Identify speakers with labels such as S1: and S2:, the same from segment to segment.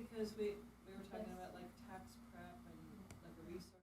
S1: because we were talking about like tax prep and like a resource.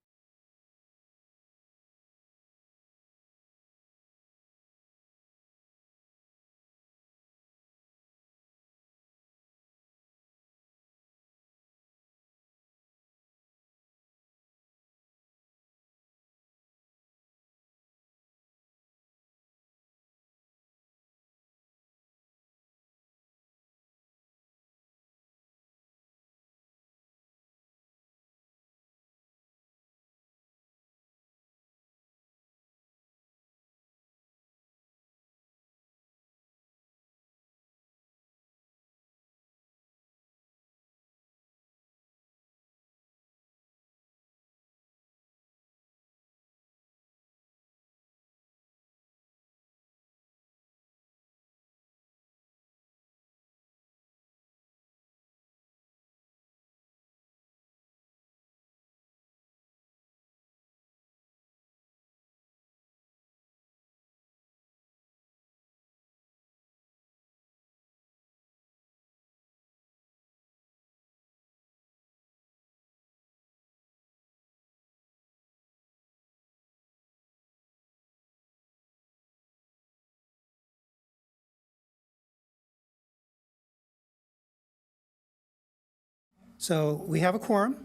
S2: So we have a quorum,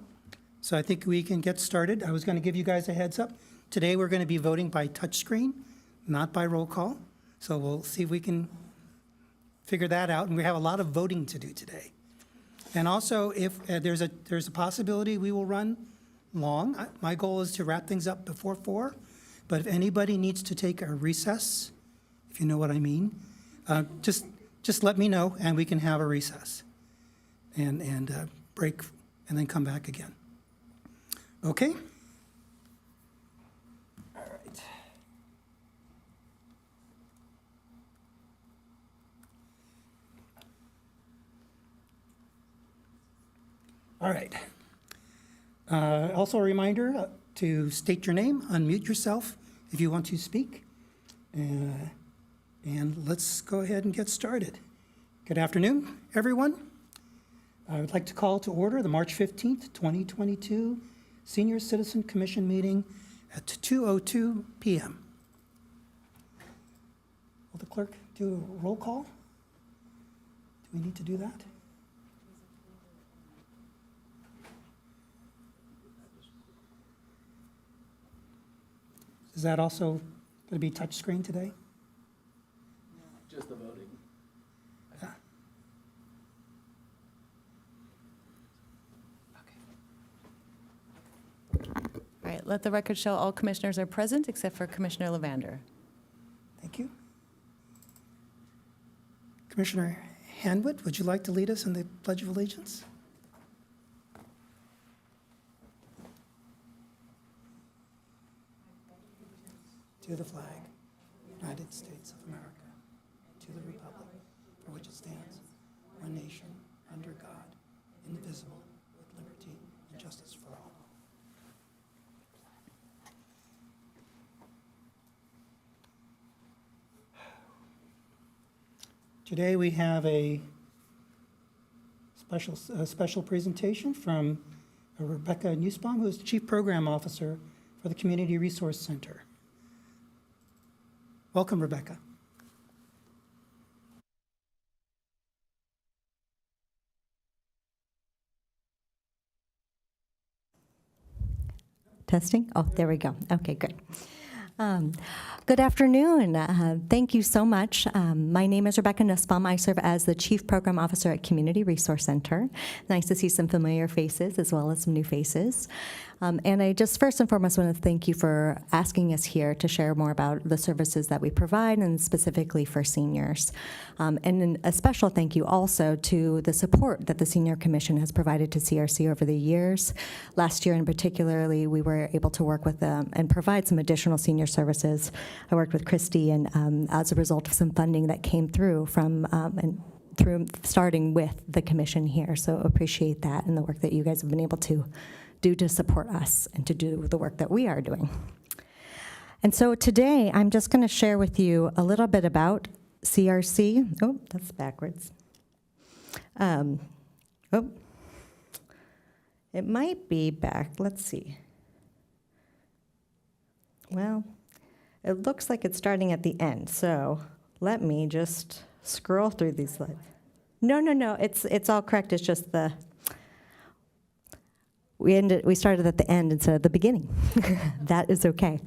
S2: so I think we can get started. I was going to give you guys a heads up. Today, we're going to be voting by touchscreen, not by roll call. So we'll see if we can figure that out, and we have a lot of voting to do today. And also, if there's a possibility we will run long. My goal is to wrap things up before 4, but if anybody needs to take a recess, if you know what I mean, just let me know, and we can have a recess and break and then come back again. Okay? All right. All right. Also a reminder to state your name, unmute yourself if you want to speak. And let's go ahead and get started. Good afternoon, everyone. I would like to call to order the March 15th, 2022 Senior Citizen Commission meeting at 2:02 p.m. Will the clerk do a roll call? Do we need to do that? Is that also going to be touchscreen today?
S3: Just the voting.
S2: Yeah.
S4: All right, let the record show all commissioners are present except for Commissioner Levander.
S2: Thank you. Commissioner Hanwood, would you like to lead us in the Pledge of Allegiance? To the flag, United States of America, to the republic for which it stands, one nation, under God, indivisible, with liberty and justice for all. Today we have a special presentation from Rebecca Nussbaum, who is the Chief Program Officer for the Community Resource Center. Welcome, Rebecca.
S5: Testing? Oh, there we go. Okay, good. Good afternoon. Thank you so much. My name is Rebecca Nussbaum. I serve as the Chief Program Officer at Community Resource Center. Nice to see some familiar faces as well as some new faces. And I just first and foremost want to thank you for asking us here to share more about the services that we provide and specifically for seniors. And a special thank you also to the support that the Senior Commission has provided to CRC over the years. Last year in particularly, we were able to work with them and provide some additional senior services. I worked with Christy, and as a result of some funding that came through from starting with the commission here. So appreciate that and the work that you guys have been able to do to support us and to do the work that we are doing. And so today, I'm just going to share with you a little bit about CRC. Oh, that's backwards. It might be back. Let's see. Well, it looks like it's starting at the end. So let me just scroll through these slides. No. It's all correct. It's just we started at the end instead of the beginning. That is okay.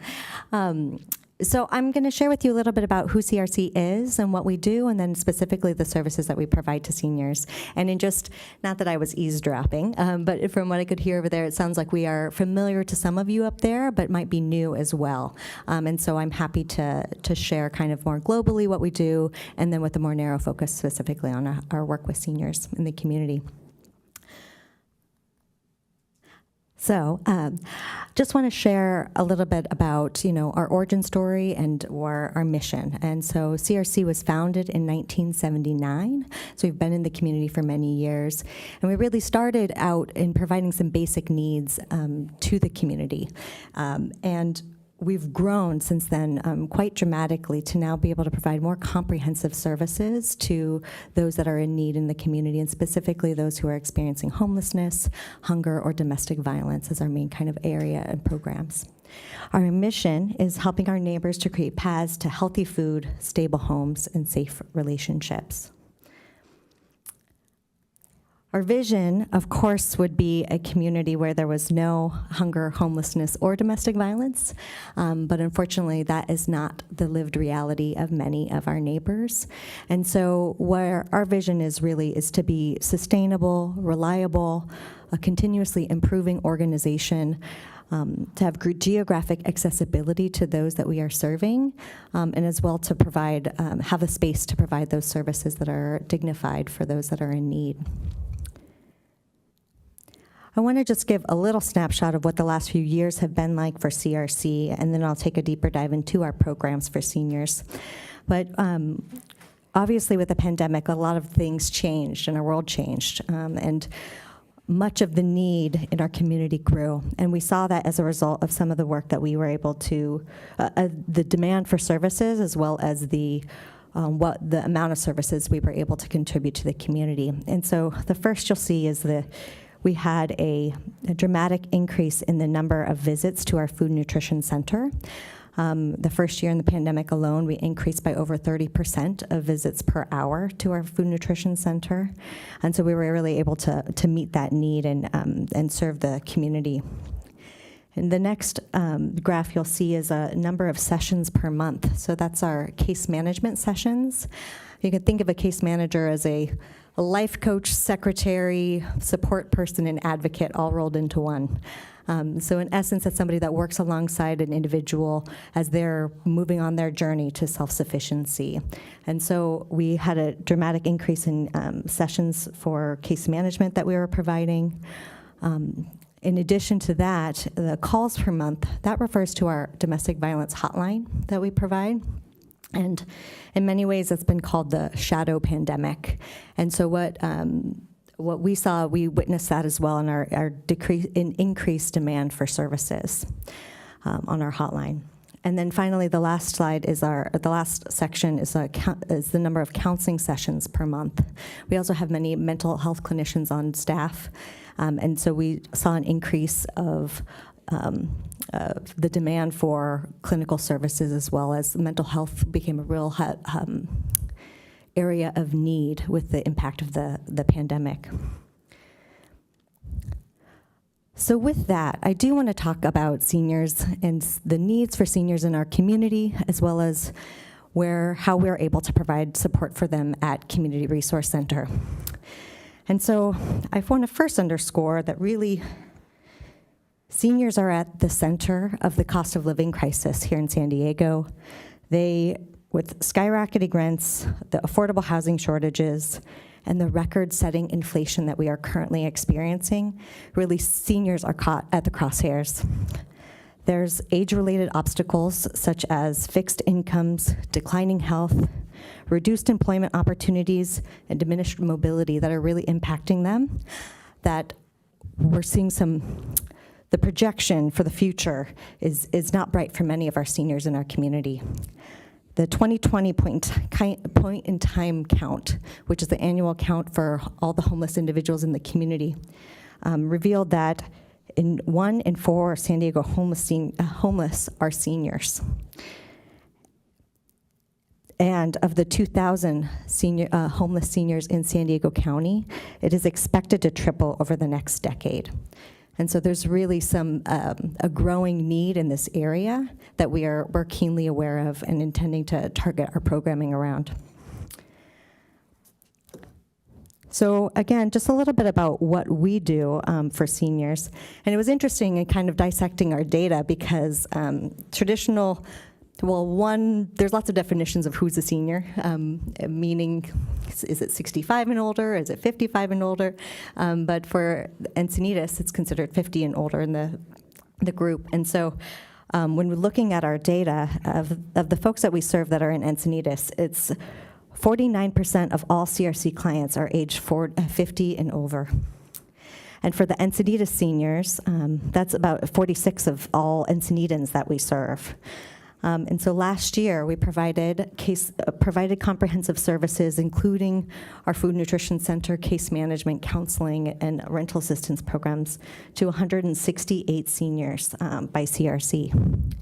S5: So I'm going to share with you a little bit about who CRC is and what we do, and then specifically the services that we provide to seniors. And in just, not that I was eavesdropping, but from what I could hear over there, it sounds like we are familiar to some of you up there, but might be new as well. And so I'm happy to share kind of more globally what we do, and then with a more narrow focus specifically on our work with seniors in the community. So just want to share a little bit about, our origin story and our mission. And so CRC was founded in 1979. So we've been in the community for many years. And we really started out in providing some basic needs to the community. And we've grown since then quite dramatically to now be able to provide more comprehensive services to those that are in need in the community, and specifically those who are experiencing homelessness, hunger, or domestic violence as our main kind of area and programs. Our mission is helping our neighbors to create paths to healthy food, stable homes, and safe relationships. Our vision, of course, would be a community where there was no hunger, homelessness, or domestic violence, but unfortunately that is not the lived reality of many of our neighbors. And so where our vision is really is to be sustainable, reliable, a continuously improving organization, to have geographic accessibility to those that we are serving, and as well to provide, have a space to provide those services that are dignified for those that are in need. I want to just give a little snapshot of what the last few years have been like for CRC, and then I'll take a deeper dive into our programs for seniors. But obviously with the pandemic, a lot of things changed and our world changed, and much of the need in our community grew. And we saw that as a result of some of the work that we were able to, the demand for services, as well as the amount of services we were able to contribute to the community. And so the first you'll see is we had a dramatic increase in the number of visits to our food nutrition center. The first year in the pandemic alone, we increased by over 30% of visits per hour to our food nutrition center. And so we were really able to meet that need and serve the community. And the next graph you'll see is a number of sessions per month. So that's our case management sessions. You can think of a case manager as a life coach, secretary, support person, and advocate all rolled into one. So in essence, it's somebody that works alongside an individual as they're moving on their journey to self-sufficiency. And so we had a dramatic increase in sessions for case management that we were providing. In addition to that, the calls per month, that refers to our domestic violence hotline that we provide. And in many ways, it's been called the shadow pandemic. And so what we saw, we witnessed that as well in our decrease in increased demand for services on our hotline. And then finally, the last slide is the last section is the number of counseling sessions per month. We also have many mental health clinicians on staff, and so we saw an increase of the demand for clinical services, as well as mental health became a real area of need with the impact of the pandemic. So with that, I do want to talk about seniors and the needs for seniors in our community, as well as how we're able to provide support for them at Community Resource Center. And so I want to first underscore that really seniors are at the center of the cost of living crisis here in San Diego. With skyrocketing rents, the affordable housing shortages, and the record-setting inflation that we are currently experiencing, really seniors are caught at the crosshairs. There's age-related obstacles such as fixed incomes, declining health, reduced employment opportunities, and diminished mobility that are really impacting them, that we're seeing the projection for the future is not bright for many of our seniors in our community. The 2020 point in time count, which is the annual count for all the homeless individuals in the community, revealed that 1 in 4 San Diego homeless are seniors. And of the 2,000 homeless seniors in San Diego County, it is expected to triple over the next decade. And so there's really a growing need in this area that we're keenly aware of and intending to target our programming around. So again, just a little bit about what we do for seniors. And it was interesting in kind of dissecting our data because there's lots of definitions of who's a senior, meaning is it 65 and older, is it 55 and older? But for Encinitas, it's considered 50 and older in the group. And so when we're looking at our data of the folks that we serve that are in Encinitas, it's 49% of all CRC clients are age 50 and over. And for the Encinitas seniors, that's about 46 of all Encinitans that we serve. And so last year, we provided comprehensive services, including our food nutrition center, case management, counseling, and rental assistance programs to 168 seniors by CRC.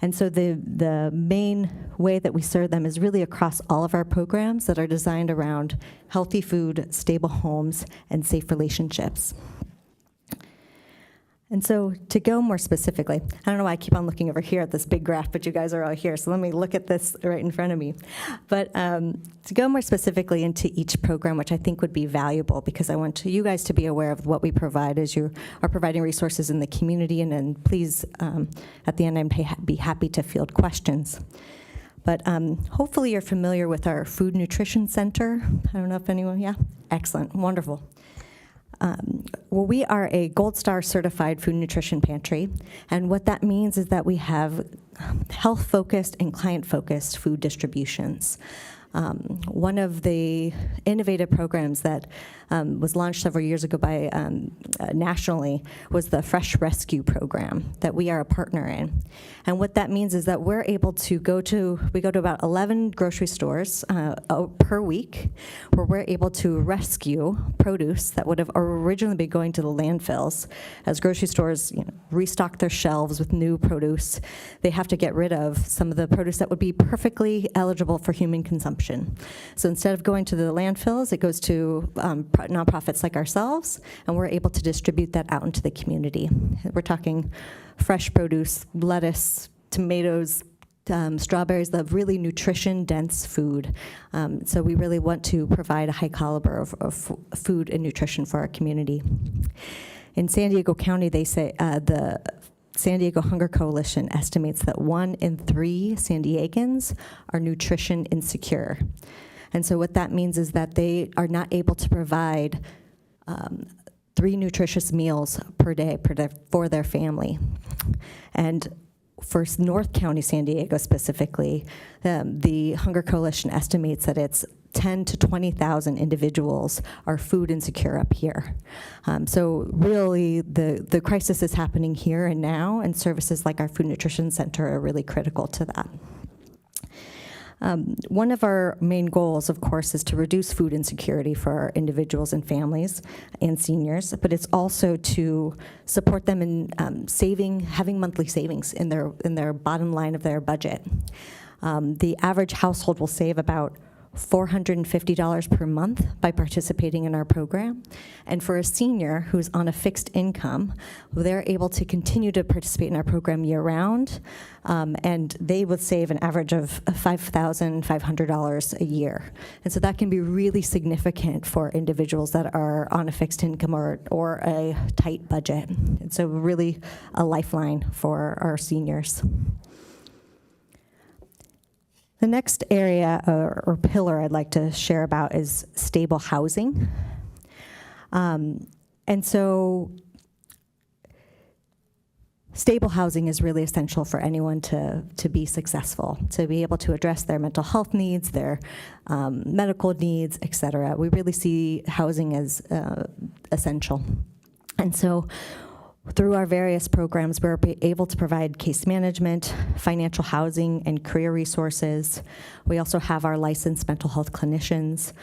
S5: And so the main way that we serve them is really across all of our programs that are designed around healthy food, stable homes, and safe relationships. And so to go more specifically, I don't know why I keep on looking over here at this big graph, but you guys are all here, so let me look at this right in front of me. But to go more specifically into each program, which I think would be valuable, because I want you guys to be aware of what we provide as you are providing resources in the community, and then please, at the end, I'd be happy to field questions. But hopefully you're familiar with our Food Nutrition Center. I don't know if anyone, yeah? Excellent, wonderful. Well, we are a Gold Star certified food nutrition pantry, and what that means is that we have health-focused and client-focused food distributions. One of the innovative programs that was launched several years ago by nationally was the Fresh Rescue program that we are a partner in. And what that means is that we're able to go to about 11 grocery stores per week, where we're able to rescue produce that would have originally been going to the landfills. As grocery stores restock their shelves with new produce, they have to get rid of some of the produce that would be perfectly eligible for human consumption. So instead of going to the landfills, it goes to nonprofits like ourselves, and we're able to distribute that out into the community. We're talking fresh produce, lettuce, tomatoes, strawberries, the really nutrition-dense food. So we really want to provide a high caliber of food and nutrition for our community. In San Diego County, they say the San Diego Hunger Coalition estimates that 1 in 3 San Diegans are nutrition insecure. And so what that means is that they are not able to provide 3 nutritious meals per day for their family. And for North County, San Diego specifically, the Hunger Coalition estimates that it's 10 to 20,000 individuals are food insecure up here. So really, the crisis is happening here and now, and services like our Food Nutrition Center are really critical to that. One of our main goals, of course, is to reduce food insecurity for our individuals and families and seniors, but it's also to support them in having monthly savings in their bottom line of their budget. The average household will save about $450 per month by participating in our program. And for a senior who's on a fixed income, they're able to continue to participate in our program year-round, and they would save an average of $5,500 a year. And so that can be really significant for individuals that are on a fixed income or a tight budget. And so really a lifeline for our seniors. The next area or pillar I'd like to share about is stable housing. And so stable housing is really essential for anyone to be successful, to be able to address their mental health needs, their medical needs, et cetera. We really see housing as essential. And so through our various programs, we're able to provide case management, financial housing, and career resources. We also have our licensed mental health clinicians.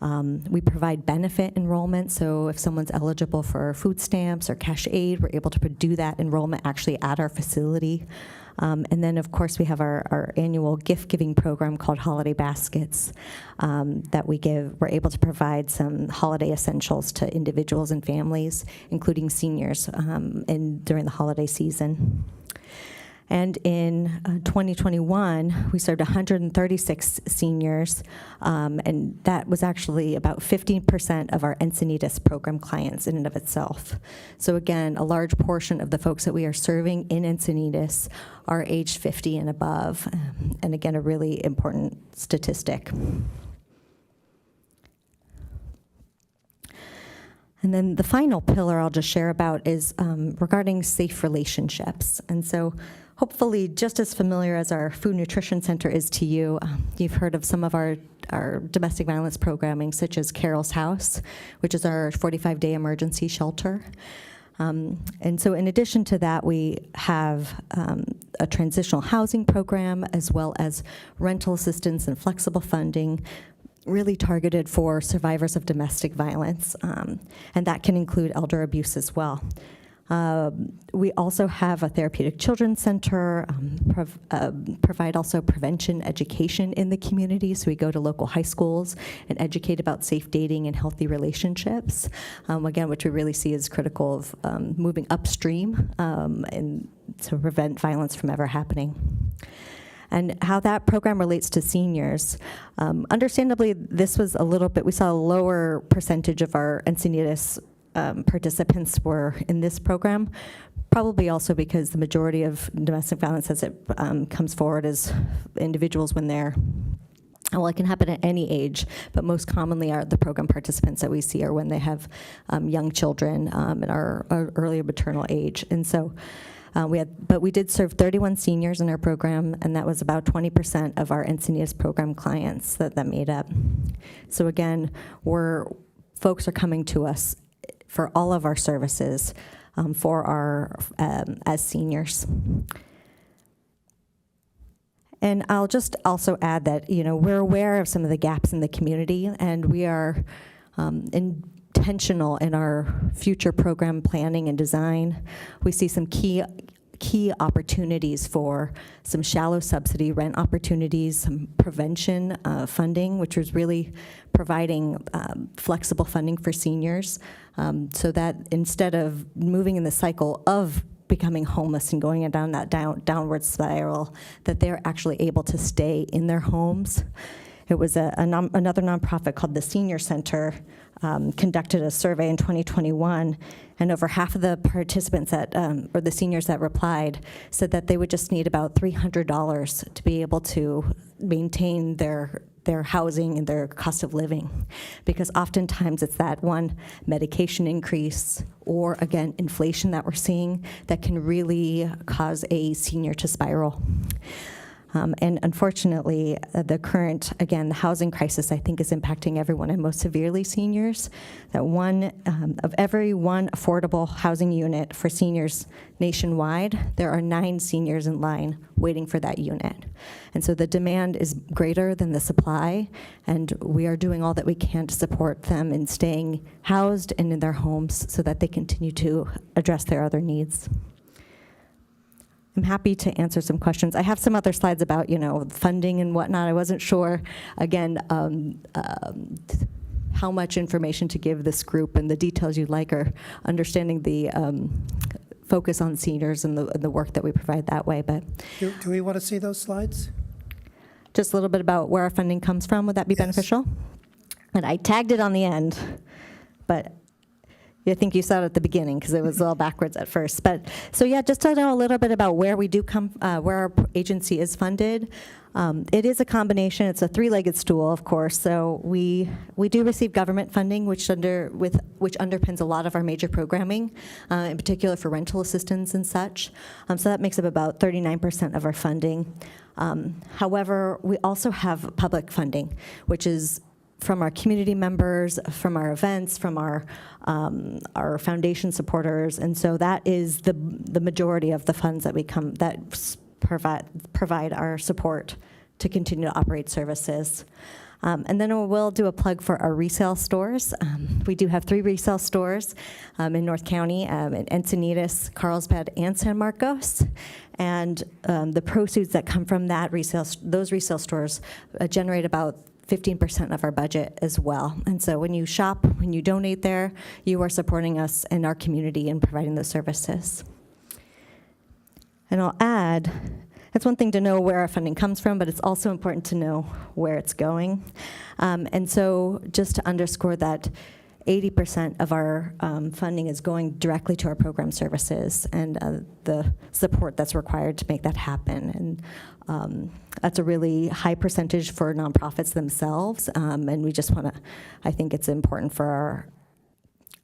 S5: We provide benefit enrollment, so if someone's eligible for food stamps or cash aid, we're able to do that enrollment actually at our facility. And then, of course, we have our annual gift-giving program called Holiday Baskets that we give. We're able to provide some holiday essentials to individuals and families, including seniors, during the holiday season. And in 2021, we served 136 seniors, and that was actually about 15% of our Encinitas program clients in and of itself. So again, a large portion of the folks that we are serving in Encinitas are age 50 and above, and again, a really important statistic. And then the final pillar I'll just share about is regarding safe relationships. And so hopefully just as familiar as our Food Nutrition Center is to you, you've heard of some of our domestic violence programming, such as Carol's House, which is our 45-day emergency shelter. And so in addition to that, we have a transitional housing program, as well as rental assistance and flexible funding, really targeted for survivors of domestic violence, and that can include elder abuse as well. We also have a therapeutic children's center, provide also prevention education in the community, so we go to local high schools and educate about safe dating and healthy relationships, again, which we really see as critical of moving upstream and to prevent violence from ever happening. And how that program relates to seniors. Understandably, this was a little bit, we saw a lower percentage of our Encinitas participants were in this program, probably also because the majority of domestic violence as it comes forward is individuals when they're, well, it can happen at any age, but most commonly the program participants that we see are when they have young children and are earlier maternal age. And so we did serve 31 seniors in our program, and that was about 20% of our Encinitas program clients that made up. So again, folks are coming to us for all of our services for our as seniors. And I'll just also add that we're aware of some of the gaps in the community, and we are intentional in our future program planning and design. We see some key opportunities for some shallow subsidy rent opportunities, some prevention funding, which was really providing flexible funding for seniors, so that instead of moving in the cycle of becoming homeless and going down that downward spiral, that they're actually able to stay in their homes. It was another nonprofit called the Senior Center conducted a survey in 2021, and over half of the participants or the seniors that replied said that they would just need about $300 to be able to maintain their housing and their cost of living, because oftentimes it's that one medication increase or, again, inflation that we're seeing that can really cause a senior to spiral. And unfortunately, the housing crisis, I think, is impacting everyone, and most severely seniors. That of every one affordable housing unit for seniors nationwide, there are 9 seniors in line waiting for that unit. And so the demand is greater than the supply, and we are doing all that we can to support them in staying housed and in their homes so that they continue to address their other needs. I'm happy to answer some questions. I have some other slides about, funding and whatnot. I wasn't sure, again, how much information to give this group and the details you'd like, or understanding the focus on seniors and the work that we provide that way. But
S2: Do we want to see those slides?
S5: just a little bit about where our funding comes from. Would that be beneficial? And I tagged it on the end, but I think you saw it at the beginning because it was all backwards at first. But so yeah, just to know a little bit about where we do come, where our agency is funded. It is a combination. It's a 3-legged stool, of course. So we do receive government funding, which underpins a lot of our major programming, in particular for rental assistance and such. So that makes up about 39% of our funding. However, we also have public funding, which is from our community members, from our events, from our foundation supporters, and so that is the majority of the funds that provide our support to continue to operate services. And then we'll do a plug for our resale stores. We do have 3 resale stores in North County, in Encinitas, Carlsbad, and San Marcos. And the proceeds that come from those resale stores generate about 15% of our budget as well. And so when you shop, when you donate there, you are supporting us in our community and providing those services. And I'll add, it's one thing to know where our funding comes from, but it's also important to know where it's going. And so just to underscore that 80% of our funding is going directly to our program services and the support that's required to make that happen. And that's a really high percentage for nonprofits themselves. And we just want to, I think it's important for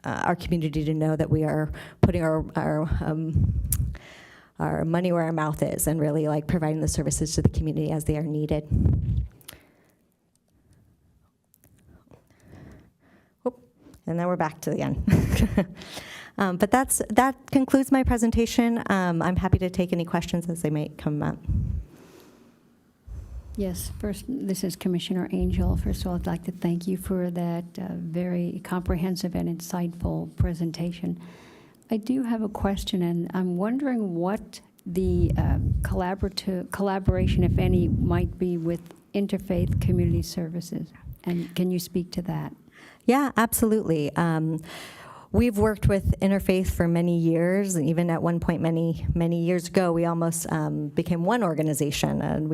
S5: our community to know that we are putting our money where our mouth is and really like providing the services to the community as they are needed. And then we're back to the end. But that concludes my presentation. I'm happy to take any questions as they may come up.
S6: Yes, first, this is Commissioner Angel. First of all, I'd like to thank you for that very comprehensive and insightful presentation. I do have a question, and I'm wondering what the collaboration, if any, might be with Interfaith Community Services. And can you speak to that?
S5: Yeah, absolutely. We've worked with Interfaith for many years, and even at one point many years ago, we almost became one organization. And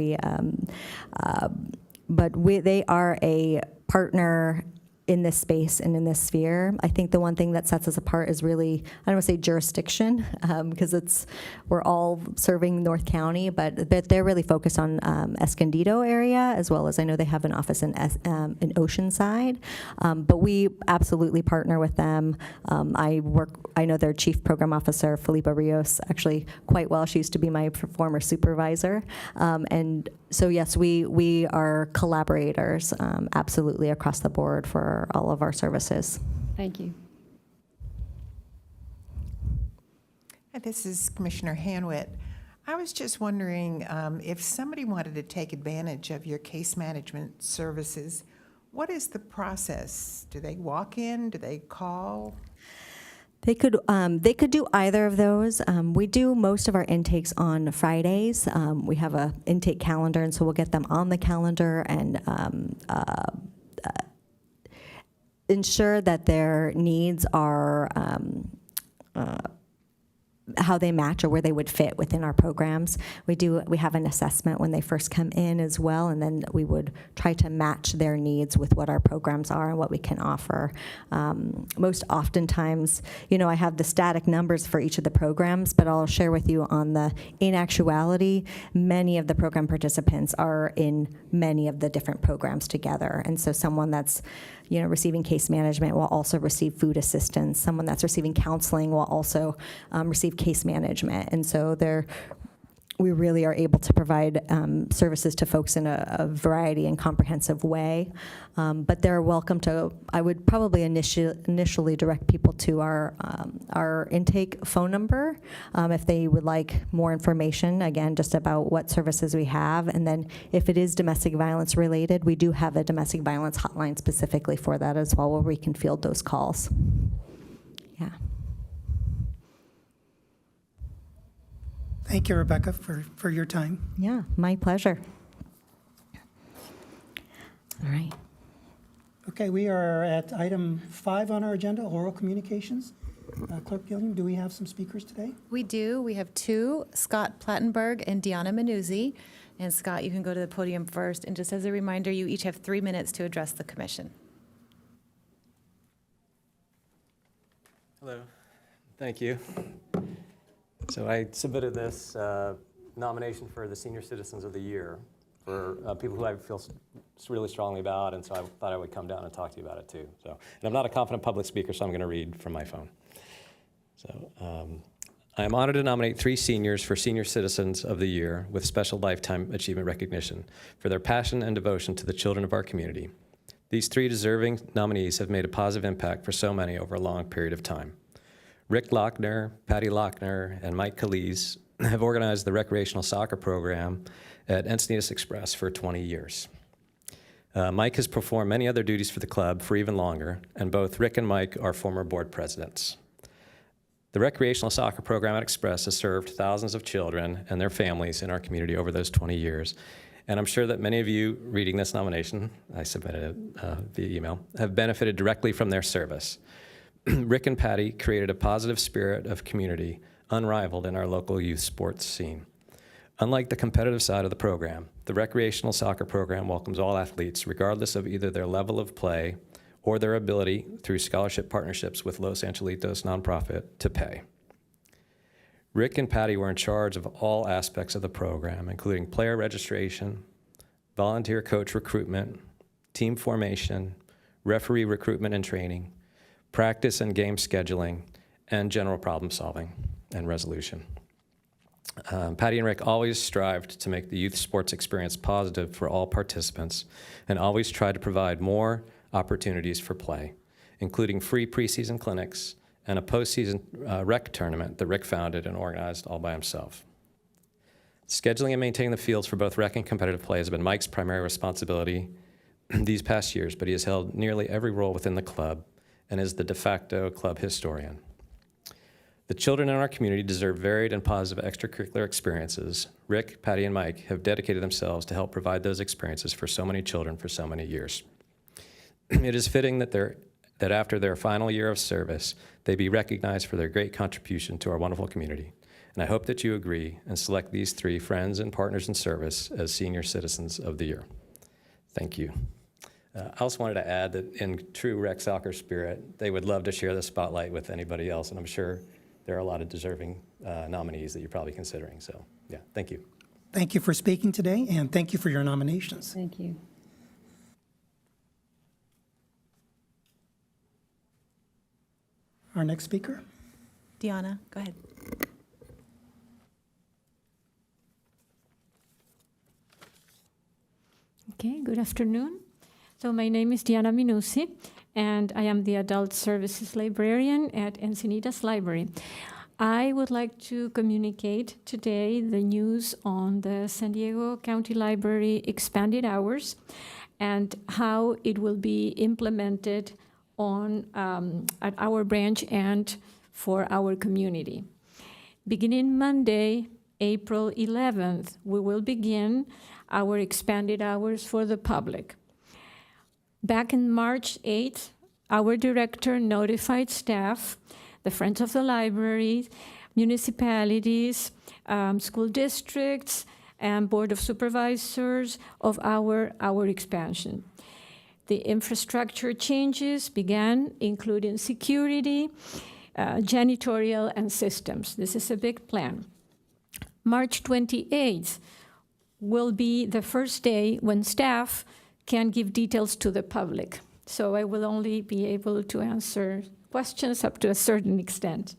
S5: they are a partner in this space and in this sphere. I think the one thing that sets us apart is really, I don't want to say jurisdiction, because we're all serving North County, but they're really focused on Escondido area, as well as I know they have an office in Oceanside. But we absolutely partner with them. I know their chief program officer, Felipa Rios, actually quite well. She used to be my former supervisor. And so yes, we are collaborators, absolutely across the board for all of our services.
S6: Thank you.
S7: This is Commissioner Hanwitt. I was just wondering if somebody wanted to take advantage of your case management services, what is the process? Do they walk in? Do they call?
S5: They could do either of those. We do most of our intakes on Fridays. We have a intake calendar, and so we'll get them on the calendar and ensure that their needs are how they match or where they would fit within our programs. We have an assessment when they first come in as well, and then we would try to match their needs with what our programs are and what we can offer. Most oftentimes, I have the static numbers for each of the programs, but I'll share with you in actuality, many of the program participants are in many of the different programs together. And so someone that's receiving case management will also receive food assistance. Someone that's receiving counseling will also receive case management. And so we really are able to provide services to folks in a variety and comprehensive way. But they're welcome to, I would probably initially direct people to our intake phone number if they would like more information, again, just about what services we have. And then if it is domestic violence related, we do have a domestic violence hotline specifically for that as well, where we can field those calls. Yeah.
S2: Thank you, Rebecca, for your time.
S5: Yeah, my pleasure. All right.
S2: Okay, we are at item 5 on our agenda, oral communications. Clerk Gilliam, do we have some speakers today?
S4: We do. We have 2, Scott Plattenberg and Deanna Minusi. And Scott, you can go to the podium first. And just as a reminder, you each have 3 minutes to address the commission.
S8: Hello. Thank you. So I submitted this nomination for the Senior Citizens of the Year for people who I feel really strongly about, and so I thought I would come down and talk to you about it too. And I'm not a confident public speaker, so I'm going to read from my phone. I am honored to nominate 3 seniors for Senior Citizens of the Year with special lifetime achievement recognition for their passion and devotion to the children of our community. These 3 deserving nominees have made a positive impact for so many over a long period of time. Rick Lochner, Patty Lochner, and Mike Calise have organized the recreational soccer program at Encinitas Express for 20 years. Mike has performed many other duties for the club for even longer, and both Rick and Mike are former board presidents. The recreational soccer program at Express has served thousands of children and their families in our community over those 20 years. And I'm sure that many of you reading this nomination, I submitted it via email, have benefited directly from their service. Rick and Patty created a positive spirit of community unrivaled in our local youth sports scene. Unlike the competitive side of the program, the recreational soccer program welcomes all athletes, regardless of either their level of play or their ability, through scholarship partnerships with Los Angelitos nonprofit, to pay. Rick and Patty were in charge of all aspects of the program, including player registration, volunteer coach recruitment, team formation, referee recruitment and training, practice and game scheduling, and general problem solving and resolution. Patty and Rick always strived to make the youth sports experience positive for all participants and always tried to provide more opportunities for play, including free preseason clinics and a postseason rec tournament that Rick founded and organized all by himself. Scheduling and maintaining the fields for both rec and competitive play has been Mike's primary responsibility these past years, but he has held nearly every role within the club and is the de facto club historian. The children in our community deserve varied and positive extracurricular experiences. Rick, Patty, and Mike have dedicated themselves to help provide those experiences for so many children for so many years. It is fitting that after their final year of service, they be recognized for their great contribution to our wonderful community. And I hope that you agree and select these three friends and partners in service as Senior Citizens of the Year. Thank you. I also wanted to add that in true rec soccer spirit, they would love to share the spotlight with anybody else, and I'm sure there are a lot of deserving nominees that you're probably considering. So, yeah, thank you.
S2: Thank you for speaking today, and thank you for your nominations.
S6: Thank you.
S2: Our next speaker.
S4: Deanna, go ahead.
S9: Okay, good afternoon. So my name is Diana Minusi, and I am the Adult Services Librarian at Encinitas Library. I would like to communicate today the news on the San Diego County Library expanded hours and how it will be implemented on at our branch and for our community. Beginning Monday, April 11th, we will begin our expanded hours for the public. Back in March 8th, our director notified staff, the Friends of the Library, municipalities, school districts, and Board of Supervisors of our expansion. The infrastructure changes began, including security, janitorial, and systems. This is a big plan. March 28th will be the first day when staff can give details to the public. So I will only be able to answer questions up to a certain extent.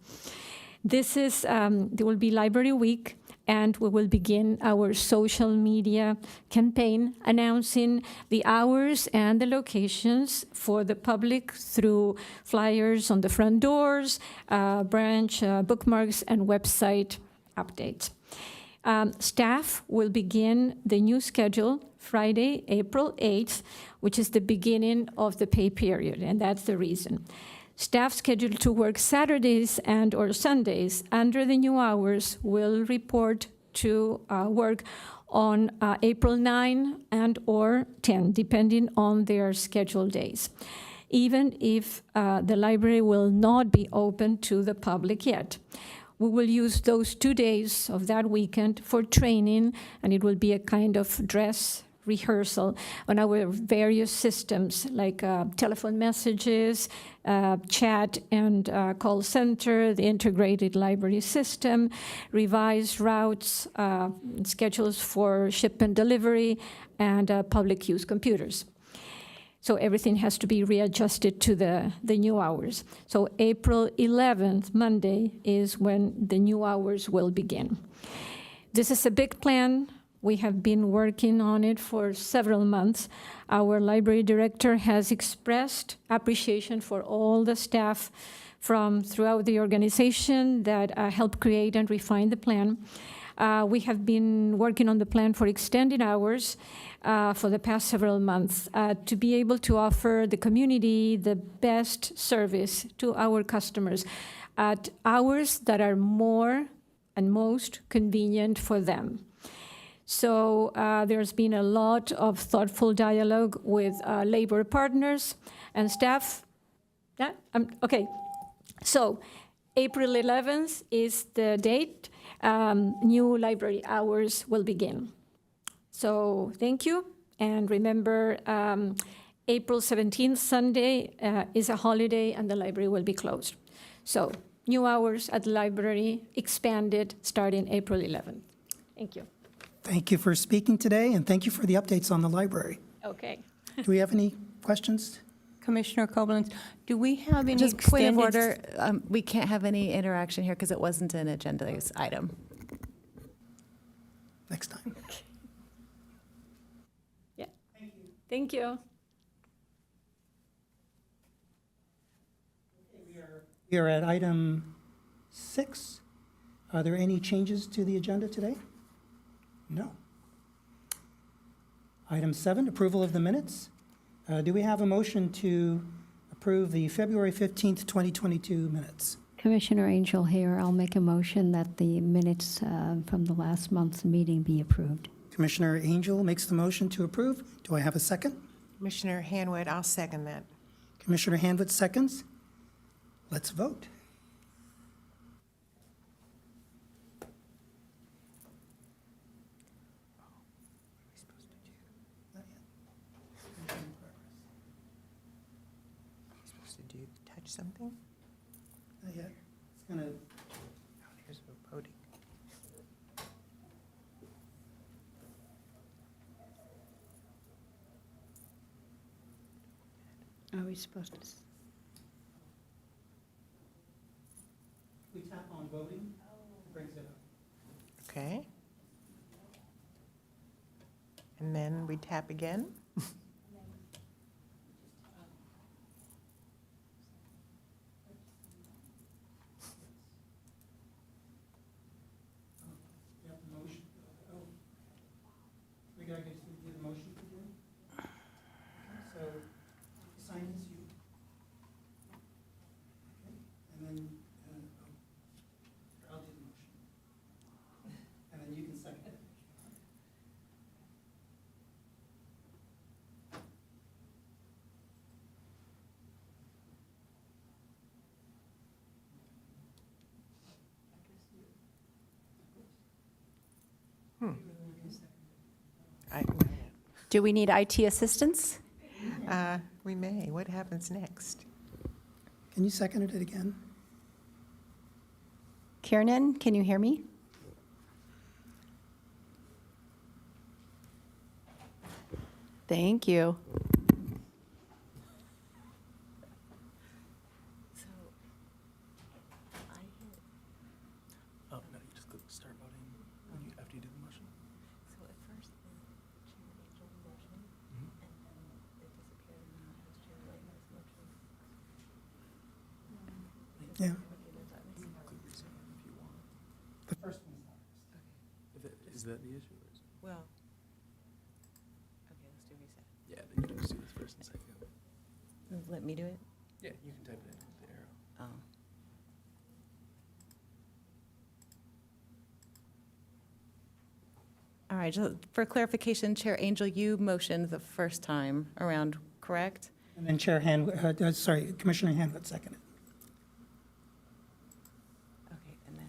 S9: This is, there will be Library Week, and we will begin our social media campaign announcing the hours and the locations for the public through flyers on the front doors, branch bookmarks, and website updates. Staff will begin the new schedule Friday, April 8th, which is the beginning of the pay period, and that's the reason. Staff scheduled to work Saturdays and or Sundays under the new hours will report to work on April 9 and or 10, depending on their scheduled days, even if the library will not be open to the public yet. We will use those 2 days of that weekend for training, and it will be a kind of dress rehearsal on our various systems like telephone messages, chat and call center, the integrated library system, revised routes, schedules for ship and delivery, and public use computers. So everything has to be readjusted to the new hours. So April 11th, Monday, is when the new hours will begin. This is a big plan. We have been working on it for several months. Our library director has expressed appreciation for all the staff from throughout the organization that helped create and refine the plan. We have been working on the plan for extended hours for the past several months to be able to offer the community the best service to our customers at hours that are more and most convenient for them. So there's been a lot of thoughtful dialogue with labor partners and staff. Yeah, okay. So April 11th is the date. New library hours will begin. So thank you. And remember, April 17th, Sunday, is a holiday and the library will be closed. So new hours at the library expanded starting April 11th. Thank you.
S2: Thank you for speaking today, and thank you for the updates on the library.
S9: Okay.
S2: Do we have any questions?
S10: Commissioner Koblenz, do we have any
S4: Just point of
S10: extended...
S4: order, we can't have any interaction here because it wasn't an agenda item.
S2: Next time.
S9: Yeah. Thank you.
S2: We are at item 6. Are there any changes to the agenda today? No. Item 7, approval of the minutes. Do we have a motion to approve the February 15th, 2022 minutes?
S6: Commissioner Angel here. I'll make a motion that the minutes from the last month's meeting be approved.
S2: Commissioner Angel makes the motion to approve. Do I have a second?
S7: Commissioner Hanwood, I'll second that.
S2: Commissioner Hanwood seconds. Let's vote.
S7: Supposed to do, touch something?
S2: Not yet. It's gonna.
S7: Oh, here's voting.
S6: Are we supposed to?
S2: We tap on voting, it brings it up.
S7: Okay. And then we tap again?
S2: Yep, motion. Oh. We gotta do the motion again? So, sign this, you. Okay, and then, I'll do the motion. And then you can second it.
S10: Do we need IT assistance?
S7: We may. What happens next?
S2: Can you second it again?
S10: Kiernan, can you hear me? Thank you.
S3: Oh, no, you just click start voting when you, after you do the motion.
S4: So at first, Chair Angel motion, and then it disappeared, and now it has Chair Leahy's motion.
S2: Yeah.
S3: Click resume if you want.
S2: The first one's not.
S3: Is that the issue? Or is it?
S4: Well, okay, let's do reset.
S3: Yeah, then you can just do this first and second.
S4: Let me do it?
S3: Yeah, you can type it in with the arrow.
S4: Oh. All right, so for clarification, Chair Angel, you motioned the first time around, correct?
S2: And then Commissioner Hanwood seconded.
S4: Okay, and then,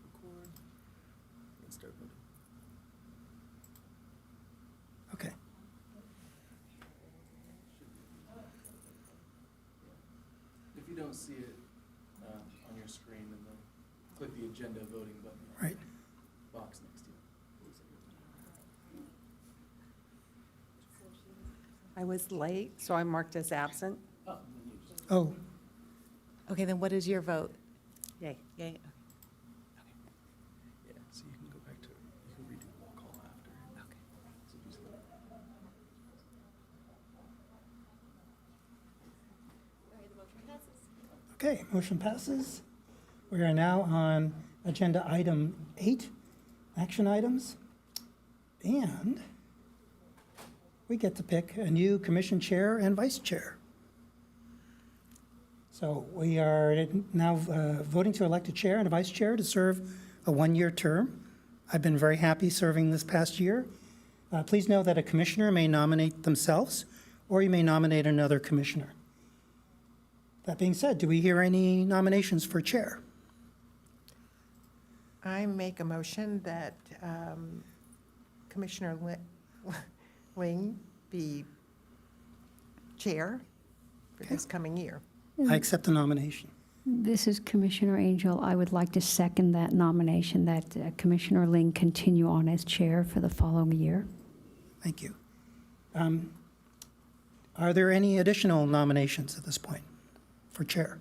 S3: Record and start voting.
S2: Okay.
S3: If you don't see it on your screen, then click the agenda voting button.
S2: Right.
S3: Box next to you.
S11: I was late, so I'm marked as absent.
S3: Oh, and then you just.
S2: Oh,
S4: okay, then what is your vote?
S11: Yay.
S4: Yay.
S3: Yeah, so you can go back to, you can redo the roll call after.
S4: Okay.
S3: So just
S2: okay, motion passes. We are now on agenda item 8, action items. And we get to pick a new commission chair and vice chair. So we are now voting to elect a chair and a vice chair to serve a one-year term. I've been very happy serving this past year. Please know that a commissioner may nominate themselves, or you may nominate another commissioner. That being said, do we hear any nominations for chair?
S7: I make a motion that Commissioner Ling be chair for this coming year.
S2: I accept the nomination.
S6: This is Commissioner Angel. I would like to second that nomination, that Commissioner Ling continue on as chair for the following year.
S2: Thank you. Are there any additional nominations at this point for chair?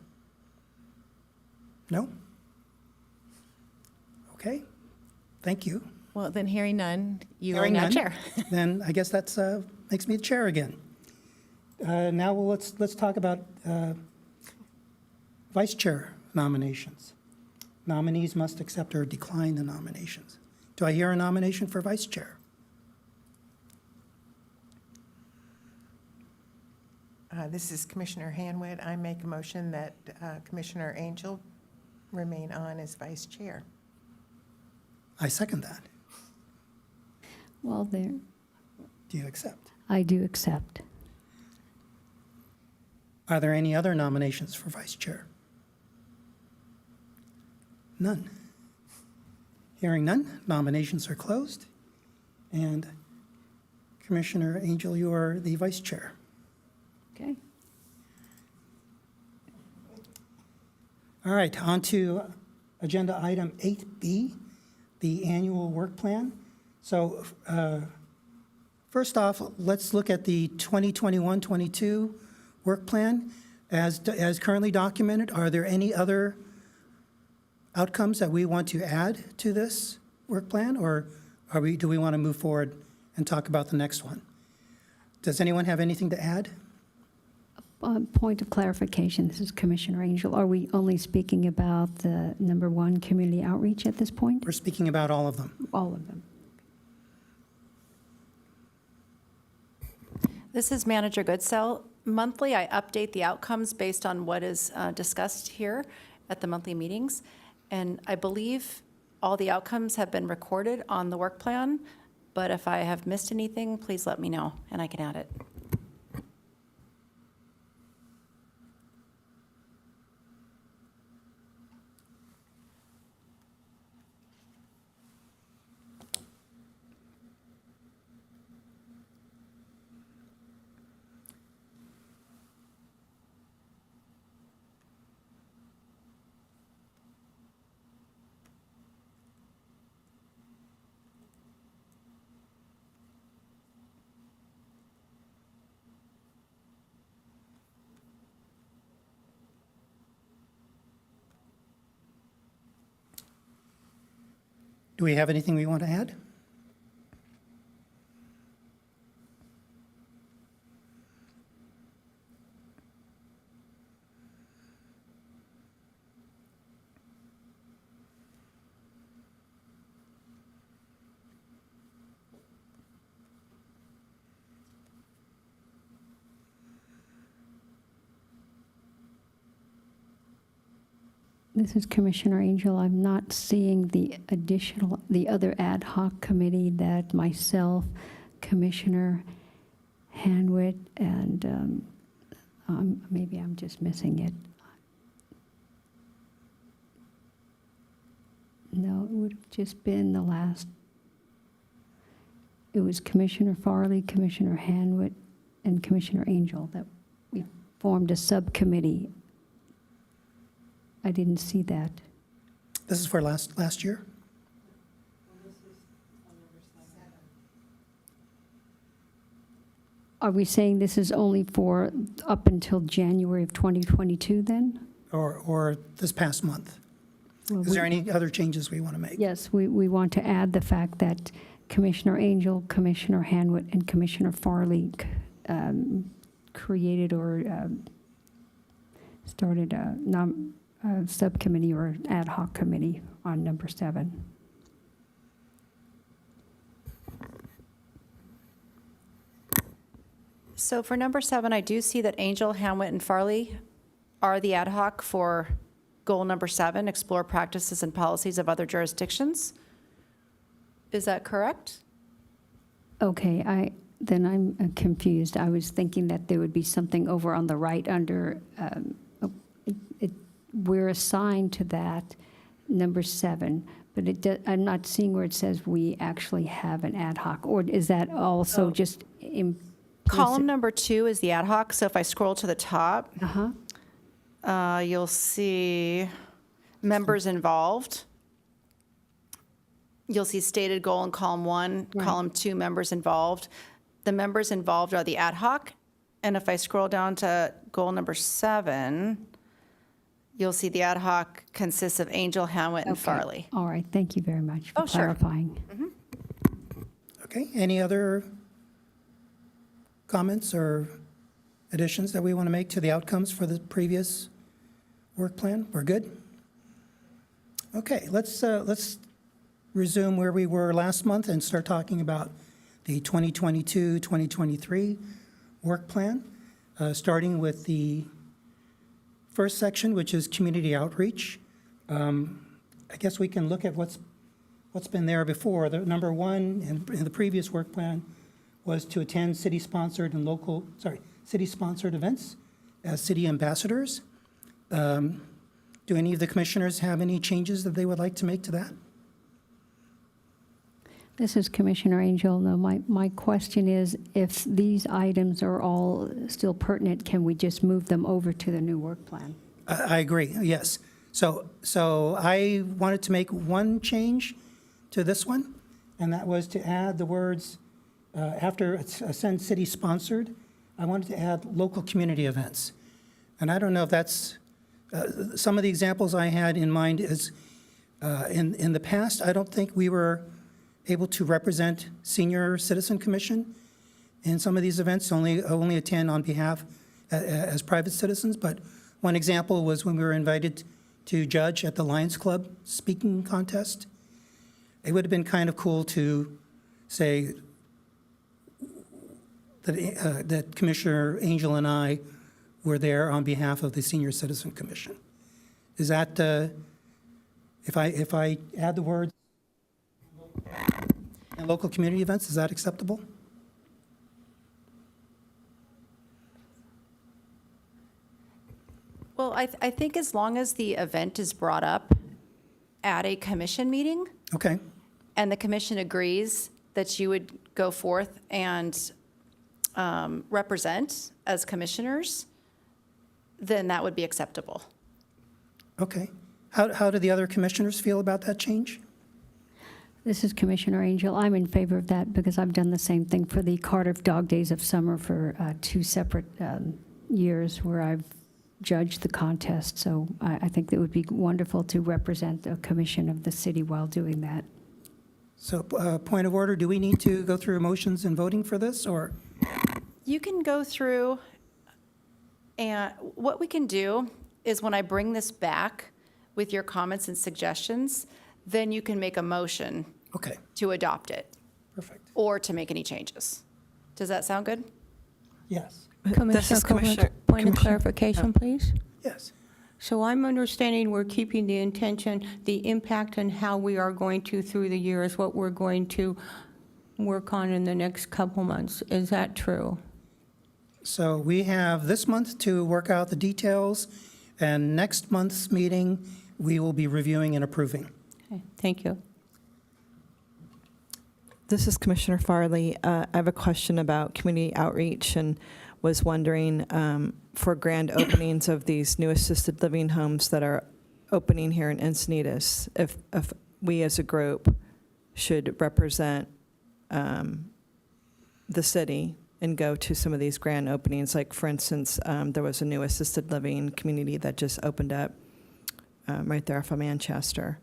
S2: No? Okay, thank you.
S4: Well, then hearing none, you are
S2: Hearing
S4: now
S2: none,
S4: chair.
S2: Then I guess that's makes me the chair again. Now let's talk about vice chair nominations. Nominees must accept or decline the nominations. Do I hear a nomination for vice chair?
S7: This is Commissioner Hanwit. I make a motion that Commissioner Angel remain on as vice chair.
S2: I second that.
S6: Well, there,
S2: Do you accept?
S6: I do accept.
S2: Are there any other nominations for vice chair? None. Hearing none, nominations are closed. And Commissioner Angel, you are the vice chair.
S6: Okay.
S2: All right, on to agenda item 8B, the annual work plan. So first off, let's look at the 2021-22 work plan as currently documented. Are there any other outcomes that we want to add to this work plan, or do we want to move forward and talk about the next one? Does anyone have anything to add?
S6: Point of clarification, this is Commissioner Angel. Are we only speaking about the number 1 community outreach at this point?
S2: We're speaking about all of them.
S6: All of them.
S10: This is Manager Goodsell. Monthly, I update the outcomes based on what is discussed here at the monthly meetings. And I believe all the outcomes have been recorded on the work plan, but if I have missed anything, please let me know and I can add it.
S2: Do we have anything we want to add?
S6: This is Commissioner Angel. I'm not seeing the other ad hoc committee that myself, Commissioner Hanwit, and maybe I'm just missing it. No, it would have just been the last. It was Commissioner Farley, Commissioner Hanwit, and Commissioner Angel that we formed a subcommittee. I didn't see that.
S2: This is for last year?
S6: Are we saying this is only for up until January of 2022 then?
S2: Or this past month?
S6: Well,
S2: Is there any other changes we want to make?
S6: Yes, we want to add the fact that Commissioner Angel, Commissioner Hanwit, and Commissioner Farley created or started a subcommittee or ad hoc committee on number 7.
S10: So for number 7, I do see that Angel, Hamlet, and Farley are the ad hoc for goal number 7, explore practices and policies of other jurisdictions. Is that correct?
S6: Okay, I'm confused. I was thinking that there would be something over on the right under, we're assigned to that, number 7, but I'm not seeing where it says we actually have an ad hoc, or is that also just implicit?
S10: Column number 2 is the ad hoc, so if I scroll to the top, you'll see members involved. You'll see stated goal in column 1,
S6: Right.
S10: column 2, members involved. The members involved are the ad hoc, and if I scroll down to goal number 7, you'll see the ad hoc consists of Angel, Hamlet, and
S6: Okay.
S10: Farley.
S6: All right, thank you very much for
S10: Oh, sure.
S6: clarifying.
S2: Okay, any other comments or additions that we want to make to the outcomes for the previous work plan? We're good? Okay, let's resume where we were last month and start talking about the 2022-2023 work plan, starting with the first section, which is community outreach. I guess we can look at what's been there before. The number 1 in the previous work plan was to attend city-sponsored events as city ambassadors. Do any of the commissioners have any changes that they would like to make to that?
S6: This is Commissioner Angel. No, my question is, if these items are all still pertinent, can we just move them over to the new work plan?
S2: I agree, yes. So I wanted to make one change to this one, and that was to add the words, after Ascend City sponsored, I wanted to add local community events. And I don't know if that's, some of the examples I had in mind is, in the past, I don't think we were able to represent Senior Citizen Commission in some of these events, only attend on behalf as private citizens. But one example was when we were invited to judge at the Lions Club speaking contest. It would have been kind of cool to say that Commissioner Angel and I were there on behalf of the Senior Citizen Commission. Is that, if I add the words and local community events, is that acceptable?
S10: Well, I think as long as the event is brought up at a commission meeting,
S2: Okay,
S10: and the commission agrees that you would go forth and represent as commissioners, then that would be acceptable.
S2: okay. How do the other commissioners feel about that change?
S6: This is Commissioner Angel. I'm in favor of that because I've done the same thing for the Cardiff Dog Days of Summer for 2 separate years where I've judged the contest. So I think it would be wonderful to represent a commission of the city while doing that.
S2: So, point of order, do we need to go through motions and voting for this, or?
S10: You can go through, and what we can do is when I bring this back with your comments and suggestions, then you can make a motion
S2: Okay,
S10: to adopt it
S2: perfect.
S10: or to make any changes. Does that sound good?
S2: Yes,
S12: Commissioner, point of clarification, please.
S2: yes.
S12: So I'm understanding we're keeping the intention, the impact and how we are going to through the year is what we're going to work on in the next couple months. Is that true?
S2: So we have this month to work out the details, and next month's meeting, we will be reviewing and approving.
S12: Okay, thank you.
S13: This is Commissioner Farley. I have a question about community outreach and was wondering for grand openings of these new assisted living homes that are opening here in Encinitas, if we as a group should represent the city and go to some of these grand openings. Like, for instance, there was a new assisted living community that just opened up right there off of Manchester.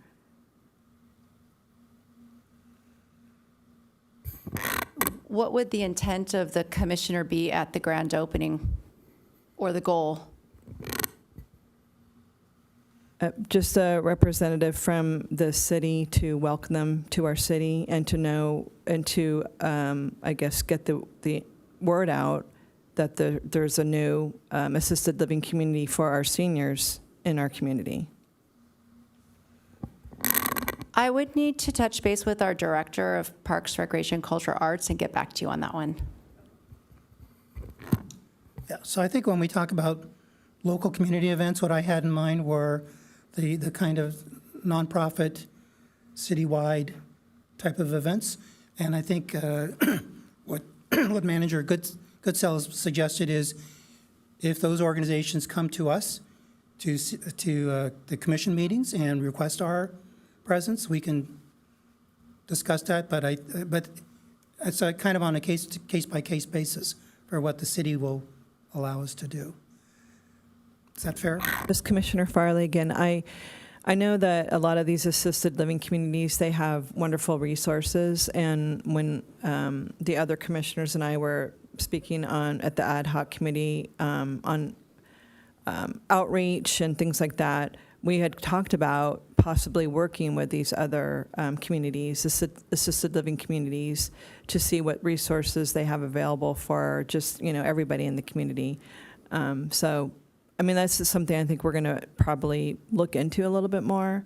S10: What would the intent of the commissioner be at the grand opening or the goal?
S13: Just a representative from the city to welcome them to our city and to know and to, I guess, get the word out that there's a new assisted living community for our seniors in our community.
S10: I would need to touch base with our Director of Parks, Recreation, Culture, Arts and get back to you on that one.
S2: Yeah, so I think when we talk about local community events, what I had in mind were the kind of nonprofit, citywide type of events. And I think what Manager Goodsell has suggested is if those organizations come to us to the commission meetings and request our presence, we can discuss that. But it's kind of on a case-by-case basis for what the city will allow us to do. Is that fair?
S13: This Commissioner Farley again. I know that a lot of these assisted living communities, they have wonderful resources. And when the other commissioners and I were speaking at the ad hoc committee on outreach and things like that, we had talked about possibly working with these other communities, assisted living communities, to see what resources they have available for just, everybody in the community. So, I mean, that's just something I think we're going to probably look into a little bit more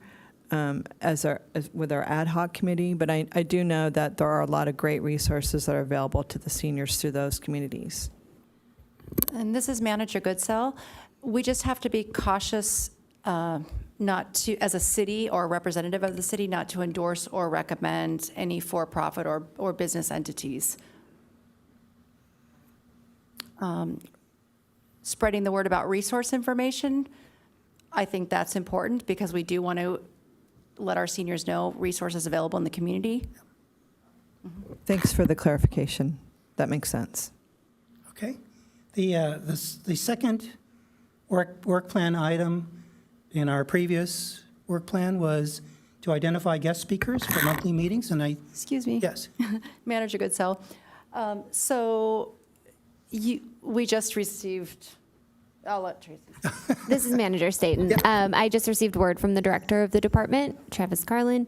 S13: with our ad hoc committee. But I do know that there are a lot of great resources that are available to the seniors through those communities.
S10: And this is Manager Goodsell. We just have to be cautious not to, as a city or a representative of the city, not to endorse or recommend any for-profit or business entities. Spreading the word about resource information, I think that's important because we do want to let our seniors know resources available in the community.
S13: Thanks for the clarification. That makes sense.
S2: Okay. The second work plan item in our previous work plan was to identify guest speakers for monthly meetings, and
S10: Excuse me.
S2: Yes.
S10: Manager Goodsell. So we just received, I'll let Tracy.
S14: This is Manager Staten. I just received word from the director of the department, Travis Carlin,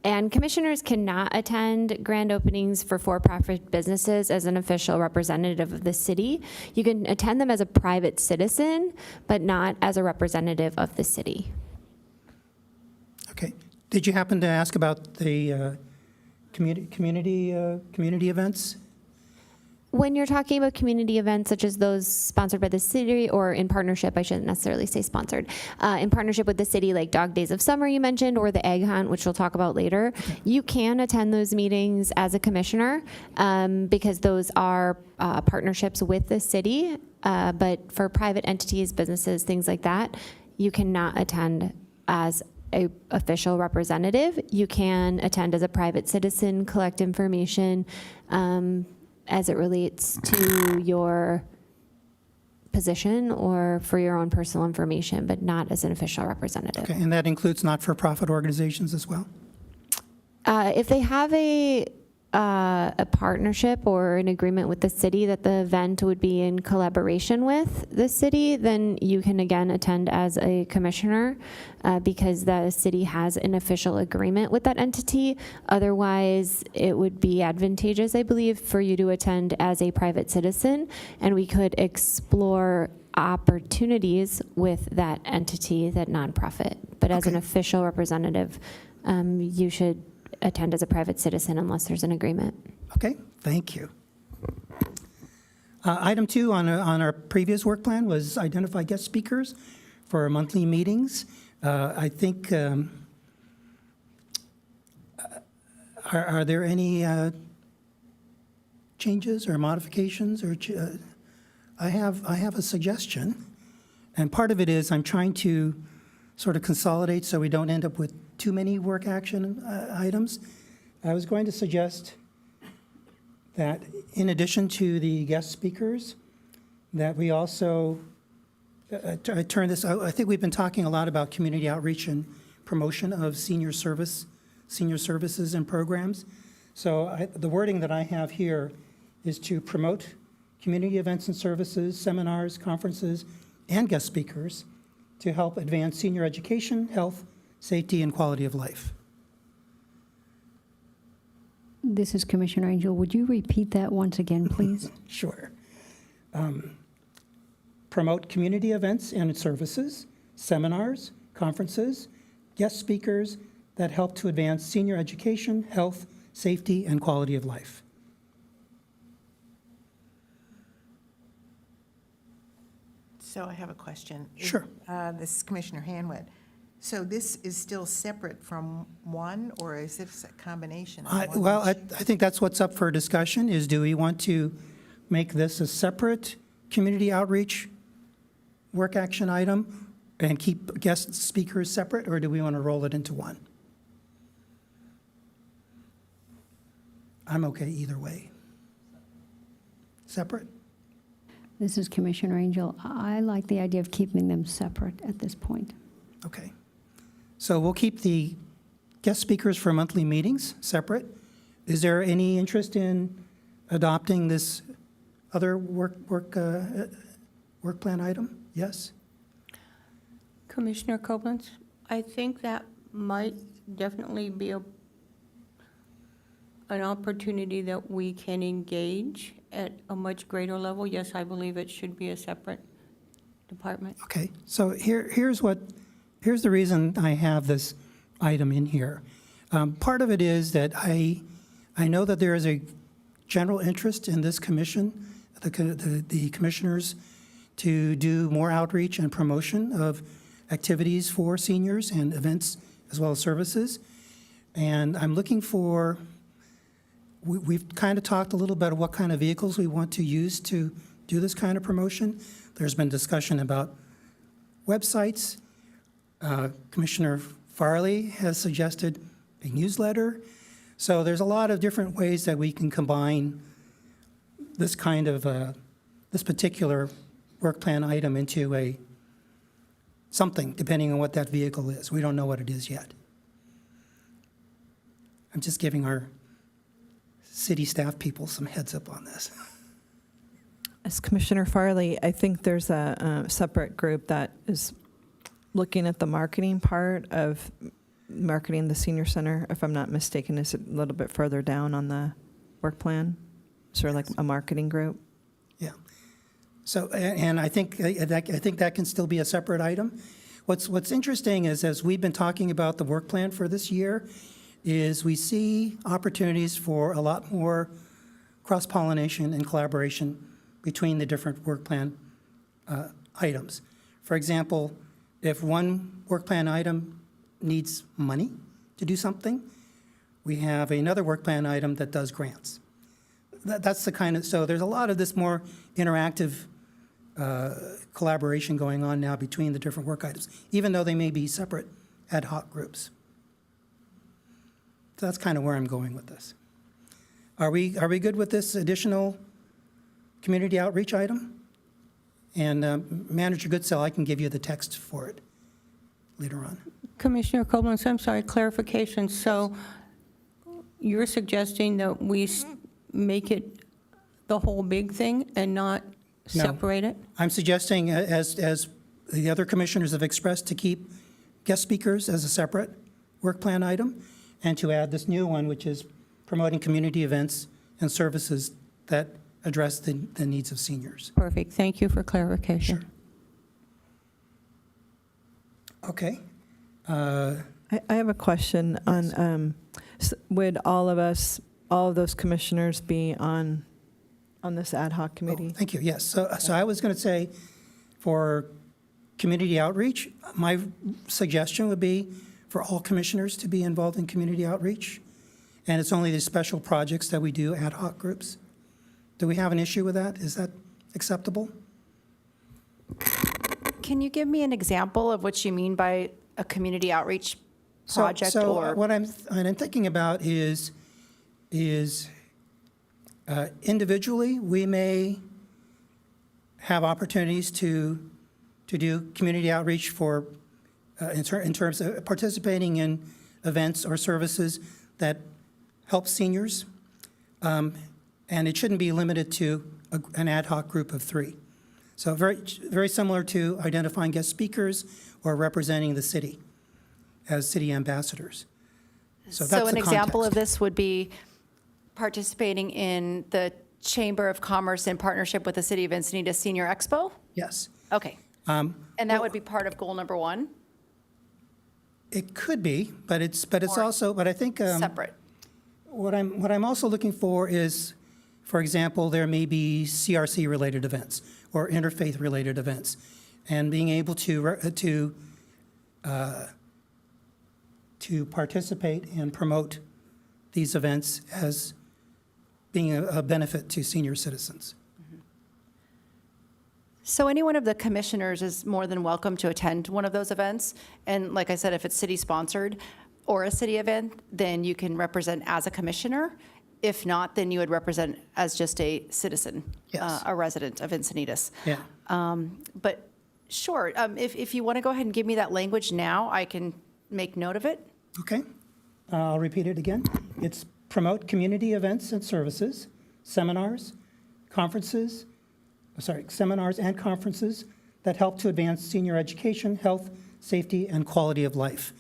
S14: and commissioners cannot attend grand openings for for-profit businesses as an official representative of the city. You can attend them as a private citizen, but not as a representative of the city.
S2: Okay. Did you happen to ask about the community events?
S14: When you're talking about community events such as those sponsored by the city or in partnership, I shouldn't necessarily say sponsored, in partnership with the city, like Dog Days of Summer you mentioned, or the Egg Hunt, which we'll talk about later, you can attend those meetings as a commissioner because those are partnerships with the city. But for private entities, businesses, things like that, you cannot attend as a official representative. You can attend as a private citizen, collect information, as it relates to your position or for your own personal information, but not as an official representative.
S2: Okay, and that includes not-for-profit organizations as well?
S14: If they have a partnership or an agreement with the city that the event would be in collaboration with the city, then you can again attend as a commissioner because the city has an official agreement with that entity. Otherwise, it would be advantageous, I believe, for you to attend as a private citizen, and we could explore opportunities with that entity, that nonprofit. But as an official representative, you should attend as a private citizen unless there's an agreement.
S2: Okay, thank you. Item 2 on our previous work plan was identify guest speakers for our monthly meetings. I think, are there any changes or modifications? Or I have a suggestion, and part of it is I'm trying to sort of consolidate so we don't end up with too many work action items. I was going to suggest that in addition to the guest speakers, that we also turn this out. I think we've been talking a lot about community outreach and promotion of senior services and programs. So the wording that I have here is to promote community events and services, seminars, conferences, and guest speakers to help advance senior education, health, safety, and quality of life.
S6: This is Commissioner Angel. Would you repeat that once again, please?
S2: Sure. Promote community events and services, seminars, conferences, guest speakers that help to advance senior education, health, safety, and quality of life.
S7: So I have a question.
S2: Sure.
S7: This is Commissioner Hanwett. So this is still separate from one, or is this a combination of one?
S2: Well, I think that's what's up for discussion, is do we want to make this a separate community outreach work action item and keep guest speakers separate, or do we want to roll it into one? I'm okay either way. Separate?
S6: This is Commissioner Angel. I like the idea of keeping them separate at this point.
S2: Okay. So we'll keep the guest speakers for monthly meetings separate. Is there any interest in adopting this other work plan item? Yes?
S12: Commissioner Koblenz, I think that might definitely be an opportunity that we can engage at a much greater level. Yes, I believe it should be a separate department.
S2: Okay, so here's the reason I have this item in here. Part of it is that I know that there is a general interest in this commission, the commissioners, to do more outreach and promotion of activities for seniors and events as well as services. And I'm looking for, we've kind of talked a little bit about what kind of vehicles we want to use to do this kind of promotion. There's been discussion about websites. Commissioner Farley has suggested a newsletter. So there's a lot of different ways that we can combine this kind of, this particular work plan item into something, depending on what that vehicle is. We don't know what it is yet. I'm just giving our city staff people some heads up on this.
S13: As Commissioner Farley, I think there's a separate group that is looking at the marketing part of marketing the senior center. If I'm not mistaken, is it a little bit further down on the work plan? Sort of like a marketing group?
S2: Yeah. So, and I think that can still be a separate item. What's interesting is, as we've been talking about the work plan for this year, is we see opportunities for a lot more cross-pollination and collaboration between the different work plan items. For example, if one work plan item needs money to do something, we have another work plan item that does grants. That's the kind of, so there's a lot of this more interactive collaboration going on now between the different work items, even though they may be separate ad hoc groups. So that's kind of where I'm going with this. Are we good with this additional community outreach item? And Manager Goodsell, I can give you the text for it later on.
S12: Commissioner Koblenz, I'm sorry, clarification. So you're suggesting that we make it the whole big thing and not separate it?
S2: I'm suggesting, as the other commissioners have expressed, to keep guest speakers as a separate work plan item, and to add this new one, which is promoting community events and services that address the needs of seniors.
S12: Perfect. Thank you for clarification.
S2: Sure. Okay.
S13: I have a question on, would all of those commissioners be on this ad hoc committee?
S2: Oh, thank you, yes. So I was going to say, for community outreach, my suggestion would be for all commissioners to be involved in community outreach, and it's only the special projects that we do ad hoc groups. Do we have an issue with that? Is that acceptable?
S10: Can you give me an example of what you mean by a community outreach project?
S2: So what I'm thinking about is individually, we may have opportunities to do community outreach for, in terms of participating in events or services that help seniors. And it shouldn't be limited to an ad hoc group of 3. So very similar to identifying guest speakers or representing the city as city ambassadors. So that's
S10: an
S2: the
S10: example of
S2: context.
S10: this would be participating in the Chamber of Commerce in partnership with the City of Encinitas Senior Expo?
S2: Yes.
S10: Okay. And that would be part of goal number 1?
S2: It could be, but it's
S10: Or
S2: also, but I think
S10: Separate?
S2: what I'm also looking for is, for example, there may be CRC-related events or interfaith-related events, and being able to participate and promote these events as being a benefit to senior citizens.
S10: So any one of the commissioners is more than welcome to attend one of those events. And like I said, if it's city-sponsored or a city event, then you can represent as a commissioner. If not, then you would represent as just a citizen,
S2: Yes.
S10: a resident of Encinitas.
S2: Yeah.
S10: But sure, if you want to go ahead and give me that language now, I can make note of it.
S2: Okay. I'll repeat it again. It's promote community events and services, seminars and conferences that help to advance senior education, health, safety, and quality of life.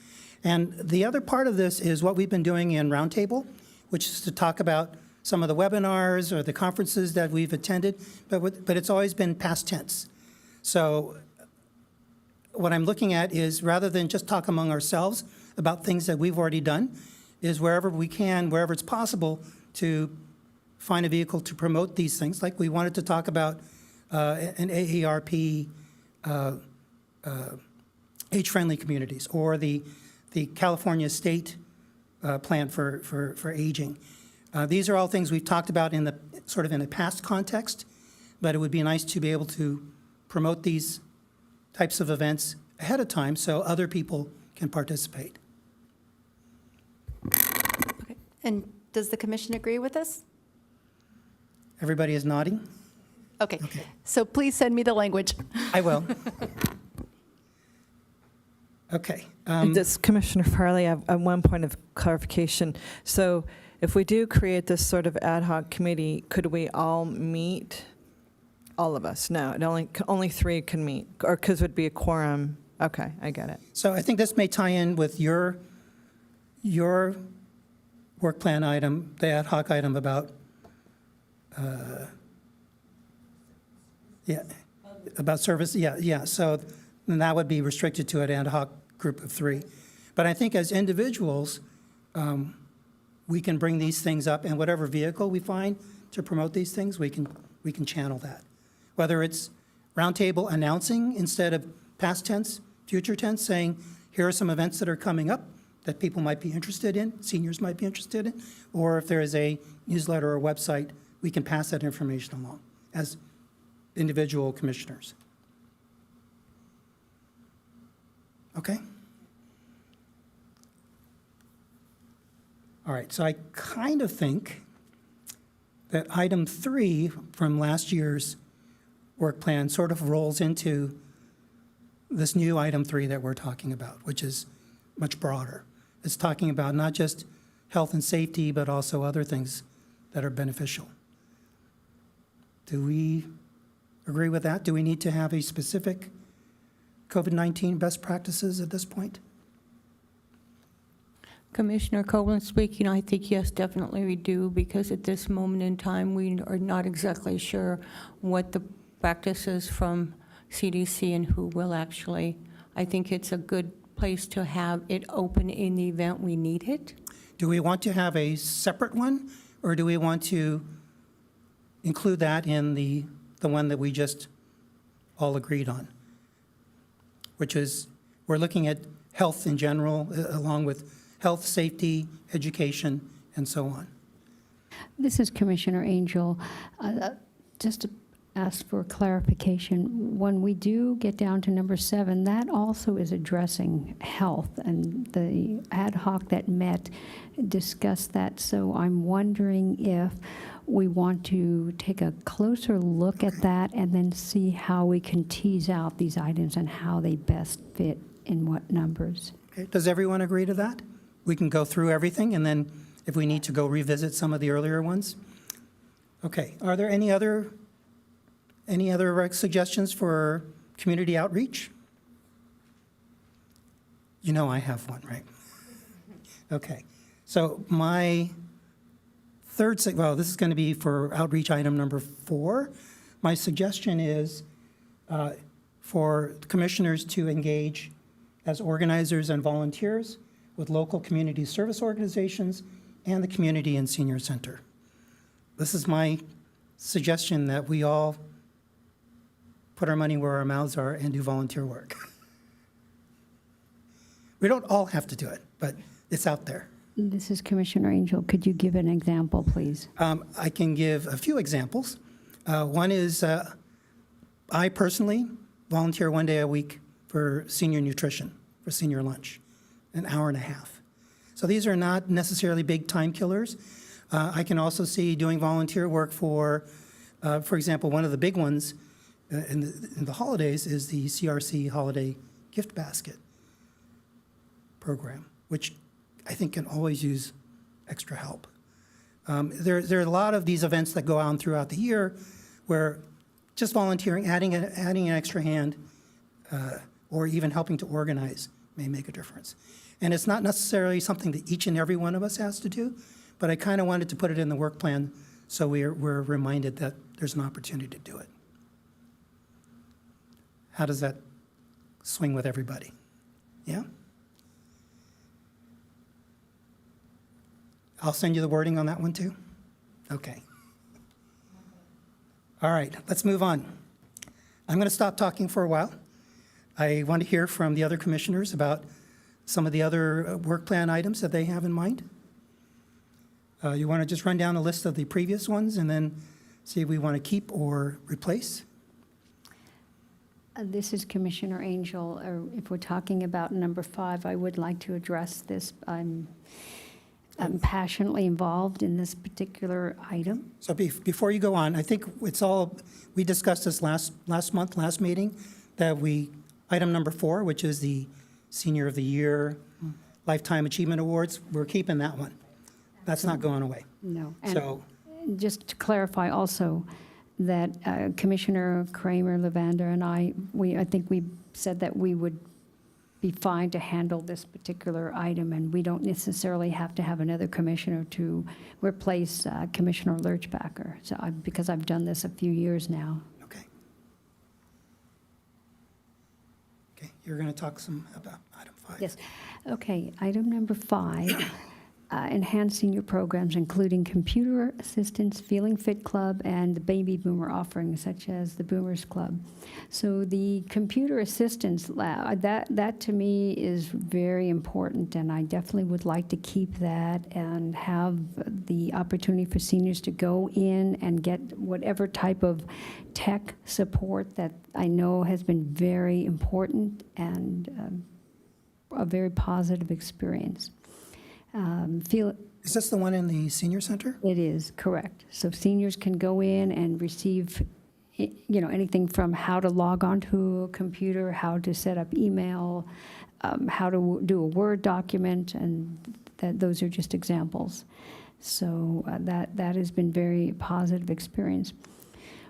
S2: And the other part of this is what we've been doing in Roundtable, which is to talk about some of the webinars or the conferences that we've attended, but it's always been past tense. So what I'm looking at is, rather than just talk among ourselves about things that we've already done, is wherever we can, wherever it's possible, to find a vehicle to promote these things. Like we wanted to talk about an AARP age-friendly communities, or the California State Plan for Aging. These are all things we've talked about in a past context, but it would be nice to be able to promote these types of events ahead of time so other people can participate.
S10: Okay. And does the commission agree with this?
S2: Everybody is nodding?
S10: Okay. So please send me the language.
S2: I will. Okay.
S13: Just Commissioner Farley, I have one point of clarification. So if we do create this sort of ad hoc committee, could we all meet? All of us? No, only 3 can meet, or because it would be a quorum. Okay, I get it.
S2: So I think this may tie in with your work plan item, the ad hoc item about, about service. Yeah. So then that would be restricted to an ad hoc group of 3. But I think as individuals, we can bring these things up, and whatever vehicle we find to promote these things, we can channel that. Whether it's roundtable announcing instead of past tense, future tense, saying, here are some events that are coming up that people might be interested in, seniors might be interested in, or if there is a newsletter or website, we can pass that information along as individual commissioners. Okay? All right, so I kind of think that item 3 from last year's work plan sort of rolls into this new item 3 that we're talking about, which is much broader. It's talking about not just health and safety, but also other things that are beneficial. Do we agree with that? Do we need to have a specific COVID-19 best practices at this point?
S12: Commissioner Copeland speaking, I think yes, definitely we do, because at this moment in time, we are not exactly sure what the practices from CDC and who will actually. I think it's a good place to have it open in the event we need it.
S2: Do we want to have a separate one, or do we want to include that in the one that we just all agreed on? Which is, we're looking at health in general, along with health, safety, education, and so on.
S6: This is Commissioner Angel. Just to ask for clarification, when we do get down to number 7, that also is addressing health, and the ad hoc that met discussed that. So I'm wondering if we want to take a closer look at that and then see how we can tease out these items and how they best fit in what numbers.
S2: Okay. Does everyone agree to that? We can go through everything, and then if we need to go revisit some of the earlier ones. Okay, are there any other Any other suggestions for community outreach? You know I have one, right? Okay. So my well, this is going to be for outreach item number 4. My suggestion is for commissioners to engage as organizers and volunteers with local community service organizations and the Community and Senior Center. This is my suggestion that we all put our money where our mouths are and do volunteer work. We don't all have to do it, but it's out there.
S6: This is Commissioner Angel. Could you give an example, please?
S2: I can give a few examples. One is I personally volunteer 1 day a week for senior nutrition, for senior lunch, an hour and a half. So these are not necessarily big time killers. I can also see doing volunteer work for example, one of the big ones in the holidays is the CRC Holiday Gift Basket program, which I think can always use extra help. There are a lot of these events that go on throughout the year where just volunteering, adding an extra hand, or even helping to organize may make a difference. And it's not necessarily something that each and every one of us has to do, but I kind of wanted to put it in the work plan so we're reminded that there's an opportunity to do it. How does that swing with everybody? Yeah? I'll send you the wording on that one too? Okay. All right, let's move on. I'm going to stop talking for a while. I want to hear from the other commissioners about some of the other work plan items that they have in mind. You want to just run down a list of the previous ones and then see if we want to keep or replace?
S6: This is Commissioner Angel. If we're talking about number 5, I would like to address this. I'm passionately involved in this particular item.
S2: So before you go on, I think it's all, we discussed this last meeting, that item number 4, which is the Senior of the Year Lifetime Achievement Awards, we're keeping that one. That's not going away.
S6: No. And
S2: So,
S6: just to clarify also that Commissioner Kramer, Levander, and I think we said that we would be fine to handle this particular item, and we don't necessarily have to have another commissioner to replace Commissioner Lurchbacker. So because I've done this a few years now.
S2: okay. Okay, you're going to talk some about item 5.
S6: Yes. Okay, item number 5, enhance senior programs, including computer assistance, Feeling Fit Club, and the baby boomer offerings, such as the Boomers Club. So the computer assistance lab, that to me is very important, and I definitely would like to keep that and have the opportunity for seniors to go in and get whatever type of tech support that I know has been very important and a very positive experience.
S2: Is this the one in the senior center?
S6: It is, correct. So seniors can go in and receive, anything from how to log onto a computer, how to set up email, how to do a Word document, and those are just examples. So that has been very positive experience.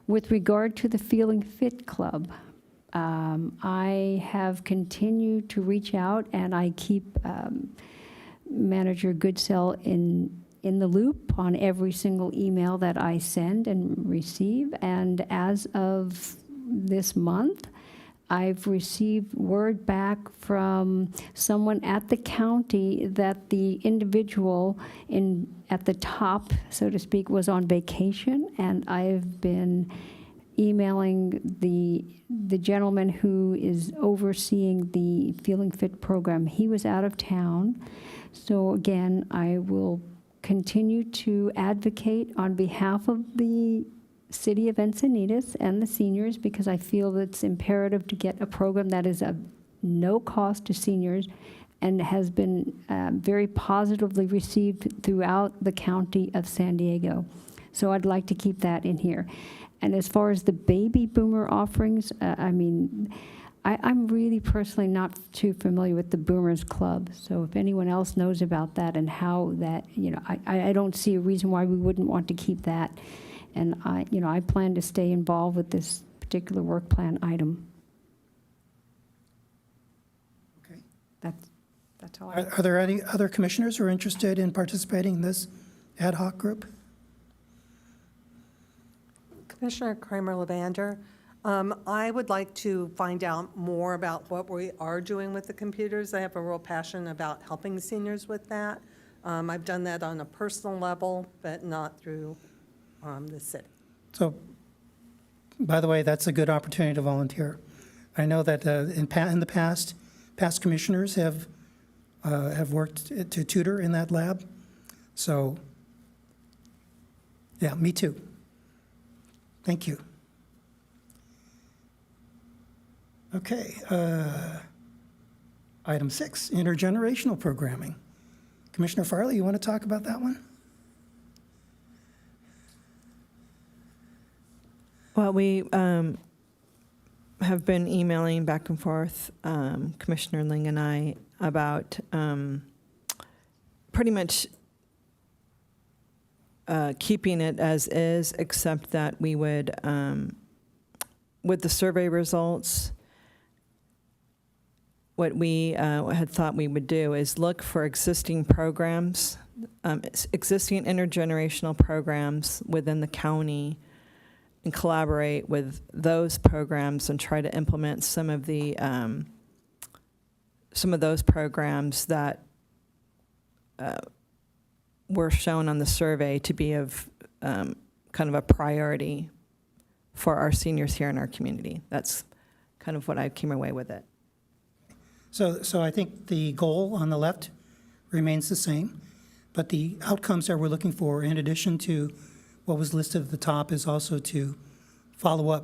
S6: With regard to the Feeling Fit Club, I have continued to reach out, and I keep Manager Goodsell in the loop on every single email that I send and receive. And as of this month, I've received word back from someone at the county that the individual at the top, so to speak, was on vacation, and I've been emailing the gentleman who is overseeing the Feeling Fit program. He was out of town. So again, I will continue to advocate on behalf of the city of Encinitas and the seniors, because I feel it's imperative to get a program that is of no cost to seniors and has been very positively received throughout the county of San Diego. So I'd like to keep that in here. And as far as the baby boomer offerings, I'm really personally not too familiar with the Boomers Club. So if anyone else knows about that and how that, I don't see a reason why we wouldn't want to keep that. And I plan to stay involved with this particular work plan item.
S2: Okay.
S6: That's all I
S2: Are there any other commissioners who are interested in participating in this ad hoc group?
S11: Commissioner Kramer-Levander, I would like to find out more about what we are doing with the computers. I have a real passion about helping seniors with that. I've done that on a personal level, but not through the city.
S2: So, by the way, that's a good opportunity to volunteer. I know that in the past commissioners have worked to tutor in that lab. So, yeah, me too. Thank you. Okay. Item 6, intergenerational programming. Commissioner Farley, you want to talk about that one?
S13: Well, we have been emailing back and forth, Commissioner Ling and I, about pretty much keeping it as is, except that we would, with the survey results, what we had thought we would do is look for existing programs, existing intergenerational programs within the county, and collaborate with those programs and try to implement some of those programs that were shown on the survey to be of kind of a priority for our seniors here in our community. That's kind of what I came away with it.
S2: So I think the goal on the left remains the same, but the outcomes that we're looking for, in addition to what was listed at the top, is also to follow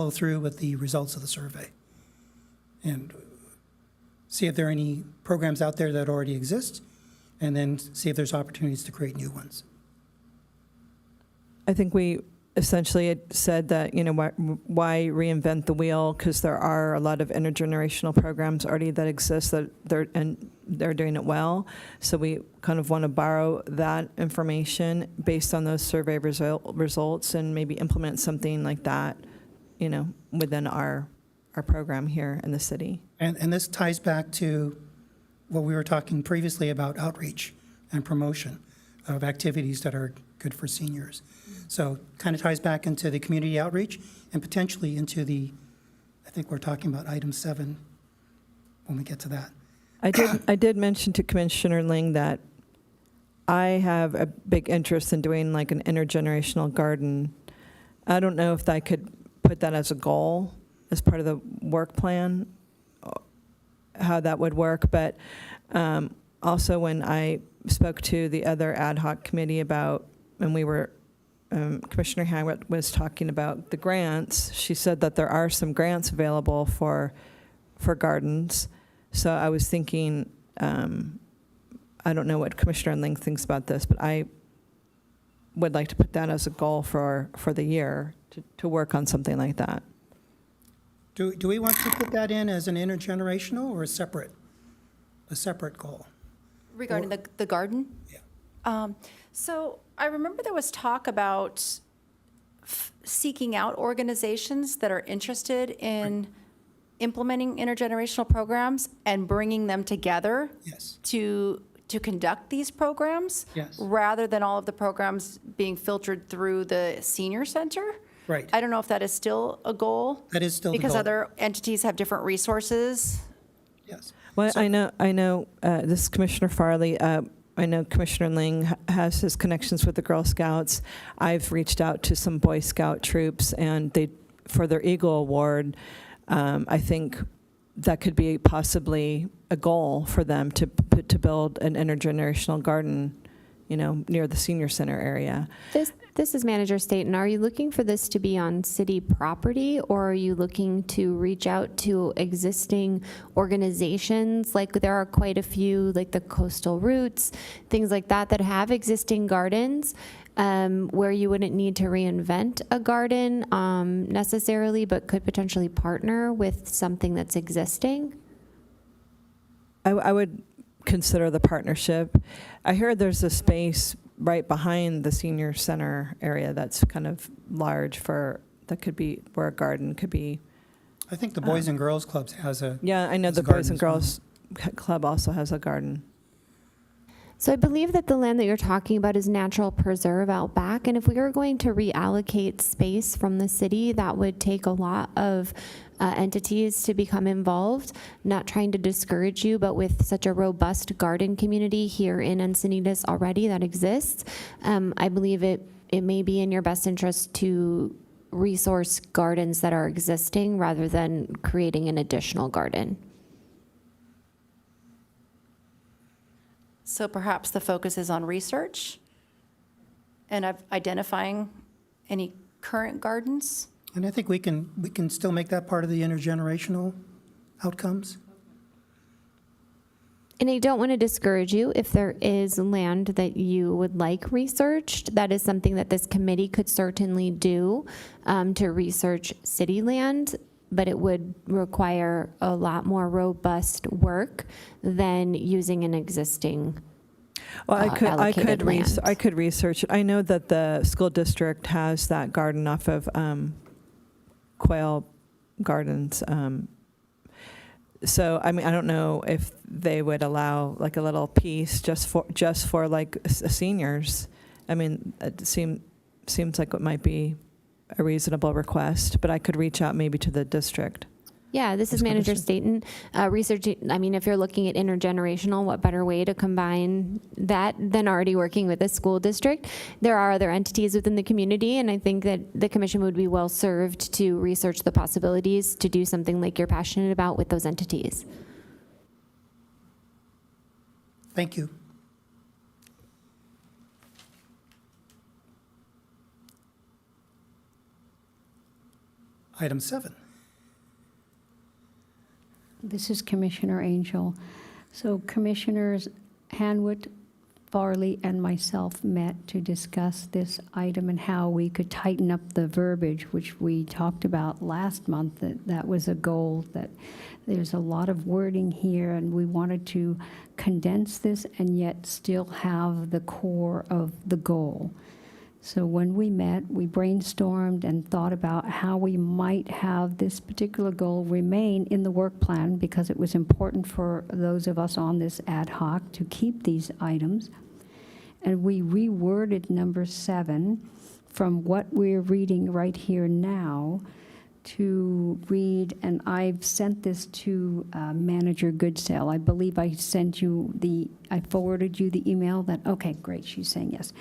S2: through with the results of the survey and see if there are any programs out there that already exist, and then see if there's opportunities to create new ones.
S13: I think we essentially had said that, why reinvent the wheel, because there are a lot of intergenerational programs already that exist that they're doing it well. So we kind of want to borrow that information based on those survey results and maybe implement something like that, within our program here in the city.
S2: And this ties back to what we were talking previously about outreach and promotion of activities that are good for seniors. So kind of ties back into the community outreach and potentially into I think we're talking about item 7 when we get to that.
S13: I did mention to Commissioner Ling that I have a big interest in doing like an intergenerational garden. I don't know if I could put that as a goal as part of the work plan, how that would work, but also when I spoke to the other ad hoc committee about, and we were, Commissioner Hanwett was talking about the grants. She said that there are some grants available for gardens. So I was thinking, I don't know what Commissioner Ling thinks about this, but I would like to put that as a goal for the year to work on something like that.
S2: Do we want to put that in as an intergenerational or a separate goal?
S10: Regarding the garden?
S2: Yeah.
S10: So I remember there was talk about seeking out organizations that are interested in implementing intergenerational programs and bringing them together
S2: Yes.
S10: to conduct these programs,
S2: Yes.
S10: rather than all of the programs being filtered through the senior center.
S2: Right.
S10: I don't know if that is still a goal.
S2: That is still the
S10: Because
S2: goal.
S10: other entities have different resources.
S2: Yes.
S13: Well, I know. This is Commissioner Farley. I know Commissioner Ling has his connections with the Girl Scouts. I've reached out to some Boy Scout troops, and for their Eagle Award, I think that could be possibly a goal for them to build an intergenerational garden, near the senior center area.
S14: This is Manager Staten. Are you looking for this to be on city property, or are you looking to reach out to existing organizations? Like there are quite a few, like the Coastal Roots, things like that have existing gardens, where you wouldn't need to reinvent a garden necessarily, but could potentially partner with something that's existing?
S13: I would consider the partnership. I heard there's a space right behind the senior center area that's kind of large that could be, where a garden could be.
S2: I think the Boys and Girls Clubs has a.
S13: Yeah, I know
S2: has a
S13: the Boys
S2: garden
S13: and
S2: as well.
S13: Girls Club also has a garden.
S14: So I believe that the land that you're talking about is natural preserve out back. And if we were going to reallocate space from the city, that would take a lot of entities to become involved. Not trying to discourage you, but with such a robust garden community here in Encinitas already that exists, I believe it may be in your best interest to resource gardens that are existing rather than creating an additional garden.
S10: So perhaps the focus is on research and identifying any current gardens?
S2: And I think we can still make that part of the intergenerational outcomes.
S14: And I don't want to discourage you if there is land that you would like researched. That is something that this committee could certainly do to research city land, but it would require a lot more robust work than using an existing
S13: Well, I could
S14: land.
S13: research it. I know that the school district has that garden off of Quail Gardens. So, I mean, I don't know if they would allow like a little piece just for like seniors. I mean, it seems like it might be a reasonable request, but I could reach out maybe to the district.
S14: Yeah, this is Manager Staten. Researching, I mean, if you're looking at intergenerational, what better way to combine that than already working with a school district? There are other entities within the community, and I think that the commission would be well served to research the possibilities to do something like you're passionate about with those entities.
S2: Thank you. Item 7.
S6: This is Commissioner Angel. So Commissioners Hanwood, Farley, and myself met to discuss this item and how we could tighten up the verbiage, which we talked about last month. That was a goal, that there's a lot of wording here, and we wanted to condense this and yet still have the core of the goal. So when we met, we brainstormed and thought about how we might have this particular goal remain in the work plan, because it was important for those of us on this ad hoc to keep these items. And we reworded number 7 from what we're reading right here now to read, and I've sent this to Manager Goodsell. I believe I forwarded you the email that, okay, great, she's saying yes.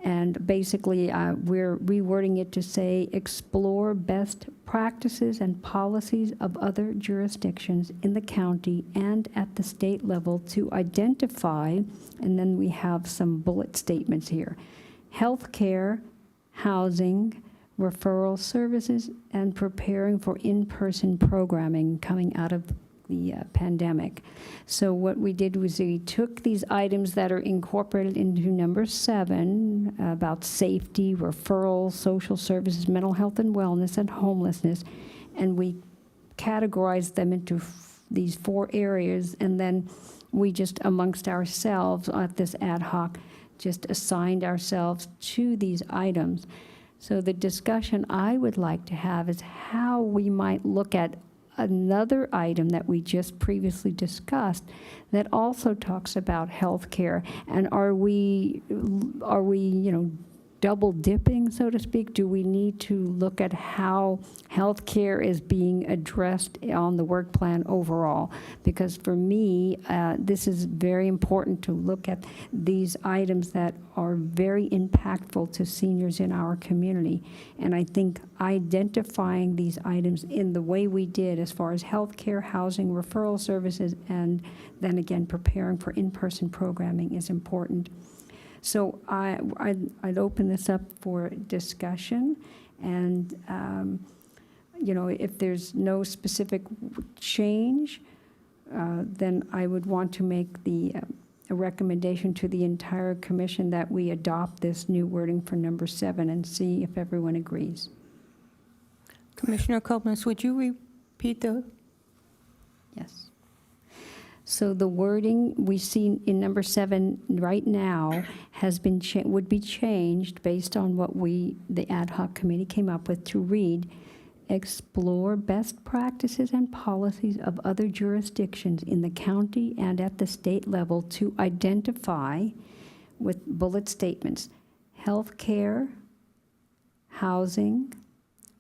S6: And basically, we're rewording it to say, explore best practices and policies of other jurisdictions in the county and at the state level to identify, and then we have some bullet statements here, healthcare, housing, referral services, and preparing for in-person programming coming out of the pandemic. So what we did was we took these items that are incorporated into number 7 about safety, referral, social services, mental health and wellness, and homelessness, and we categorized them into these 4 areas, and then we just amongst ourselves at this ad hoc just assigned ourselves to these items. So the discussion I would like to have is how we might look at another item that we just previously discussed that also talks about health care. And are we, double dipping, so to speak? Do we need to look at how health care is being addressed on the work plan overall? Because for me, this is very important to look at these items that are very impactful to seniors in our community. And I think identifying these items in the way we did as far as health care, housing, referral services, and then again preparing for in-person programming is important. So I'd open this up for discussion, and if there's no specific change, then I would want to make a recommendation to the entire commission that we adopt this new wording for number 7 and see if everyone agrees.
S12: Commissioner Koblenz, would you repeat the?
S6: Yes. So the wording we see in number 7 right now has been, would be changed based on what the ad hoc committee came up with to read, explore best practices and policies of other jurisdictions in the county and at the state level to identify, with bullet statements, healthcare, housing,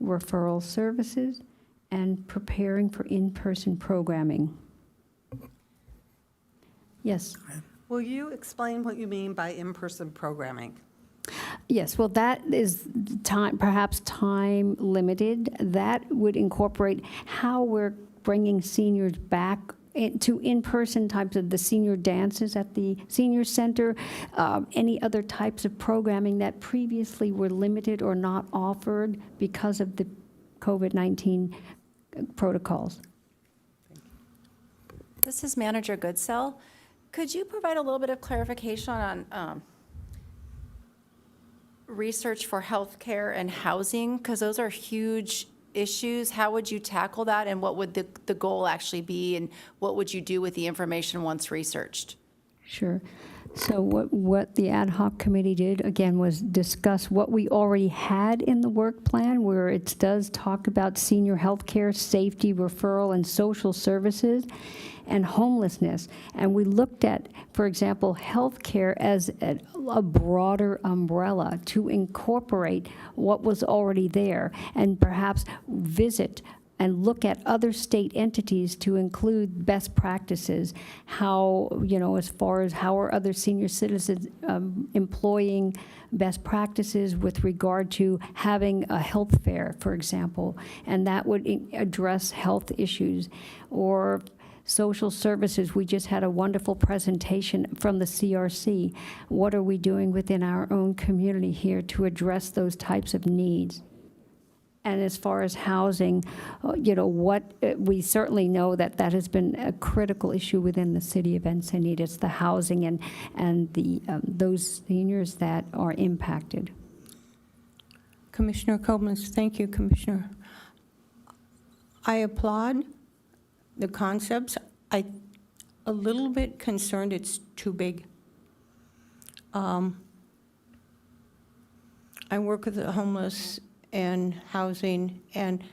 S6: referral services, and preparing for in-person programming. Yes.
S11: Will you explain what you mean by in-person programming?
S6: Yes, well, that is time, perhaps time limited. That would incorporate how we're bringing seniors back to in-person types of the senior dances at the senior center, any other types of programming that previously were limited or not offered because of the COVID-19 protocols.
S10: This is Manager Goodsell. Could you provide a little bit of clarification on research for healthcare and housing? Because those are huge issues. How would you tackle that, and what would the goal actually be, and what would you do with the information once researched?
S6: Sure. So what the ad hoc committee did, again, was discuss what we already had in the work plan, where it does talk about senior health care, safety, referral, and social services, and homelessness. And we looked at, for example, health care as a broader umbrella to incorporate what was already there, and perhaps visit and look at other state entities to include best practices. How, as far as how are other senior citizens employing best practices with regard to having a health fair, for example, and that would address health issues. Or social services, we just had a wonderful presentation from the CRC. What are we doing within our own community here to address those types of needs? And as far as housing, we certainly know that has been a critical issue within the city of Encinitas, the housing and the those seniors that are impacted.
S12: Commissioner Koblenz, thank you, Commissioner. I applaud the concepts. A little bit concerned it's too big. I work with the homeless and housing, and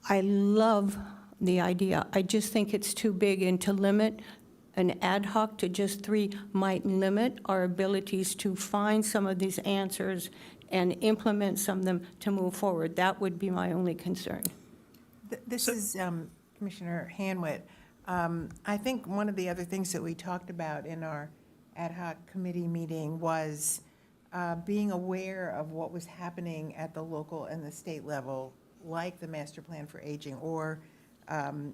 S12: I love the idea. I just think it's too big, and to limit an ad hoc to just 3 might limit our abilities to find some of these answers and implement some of them to move forward. That would be my only concern.
S7: This is Commissioner Hanwitt. I think one of the other things that we talked about in our ad hoc committee meeting was being aware of what was happening at the local and the state level, like the Master Plan for Aging or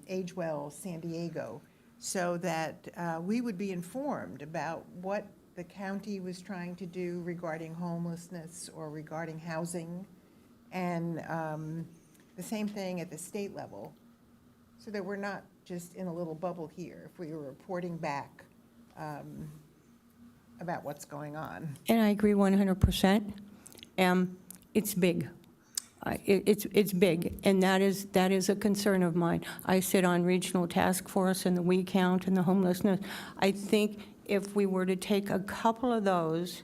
S7: Age Well San Diego, so that we would be informed about what the county was trying to do regarding homelessness or regarding housing, and the same thing at the state level, so that we're not just in a little bubble here if we were reporting back about what's going on.
S12: And I agree 100%. It's big. It's big, and that is a concern of mine. I sit on regional task force and the We Count and the homelessness. I think if we were to take a couple of those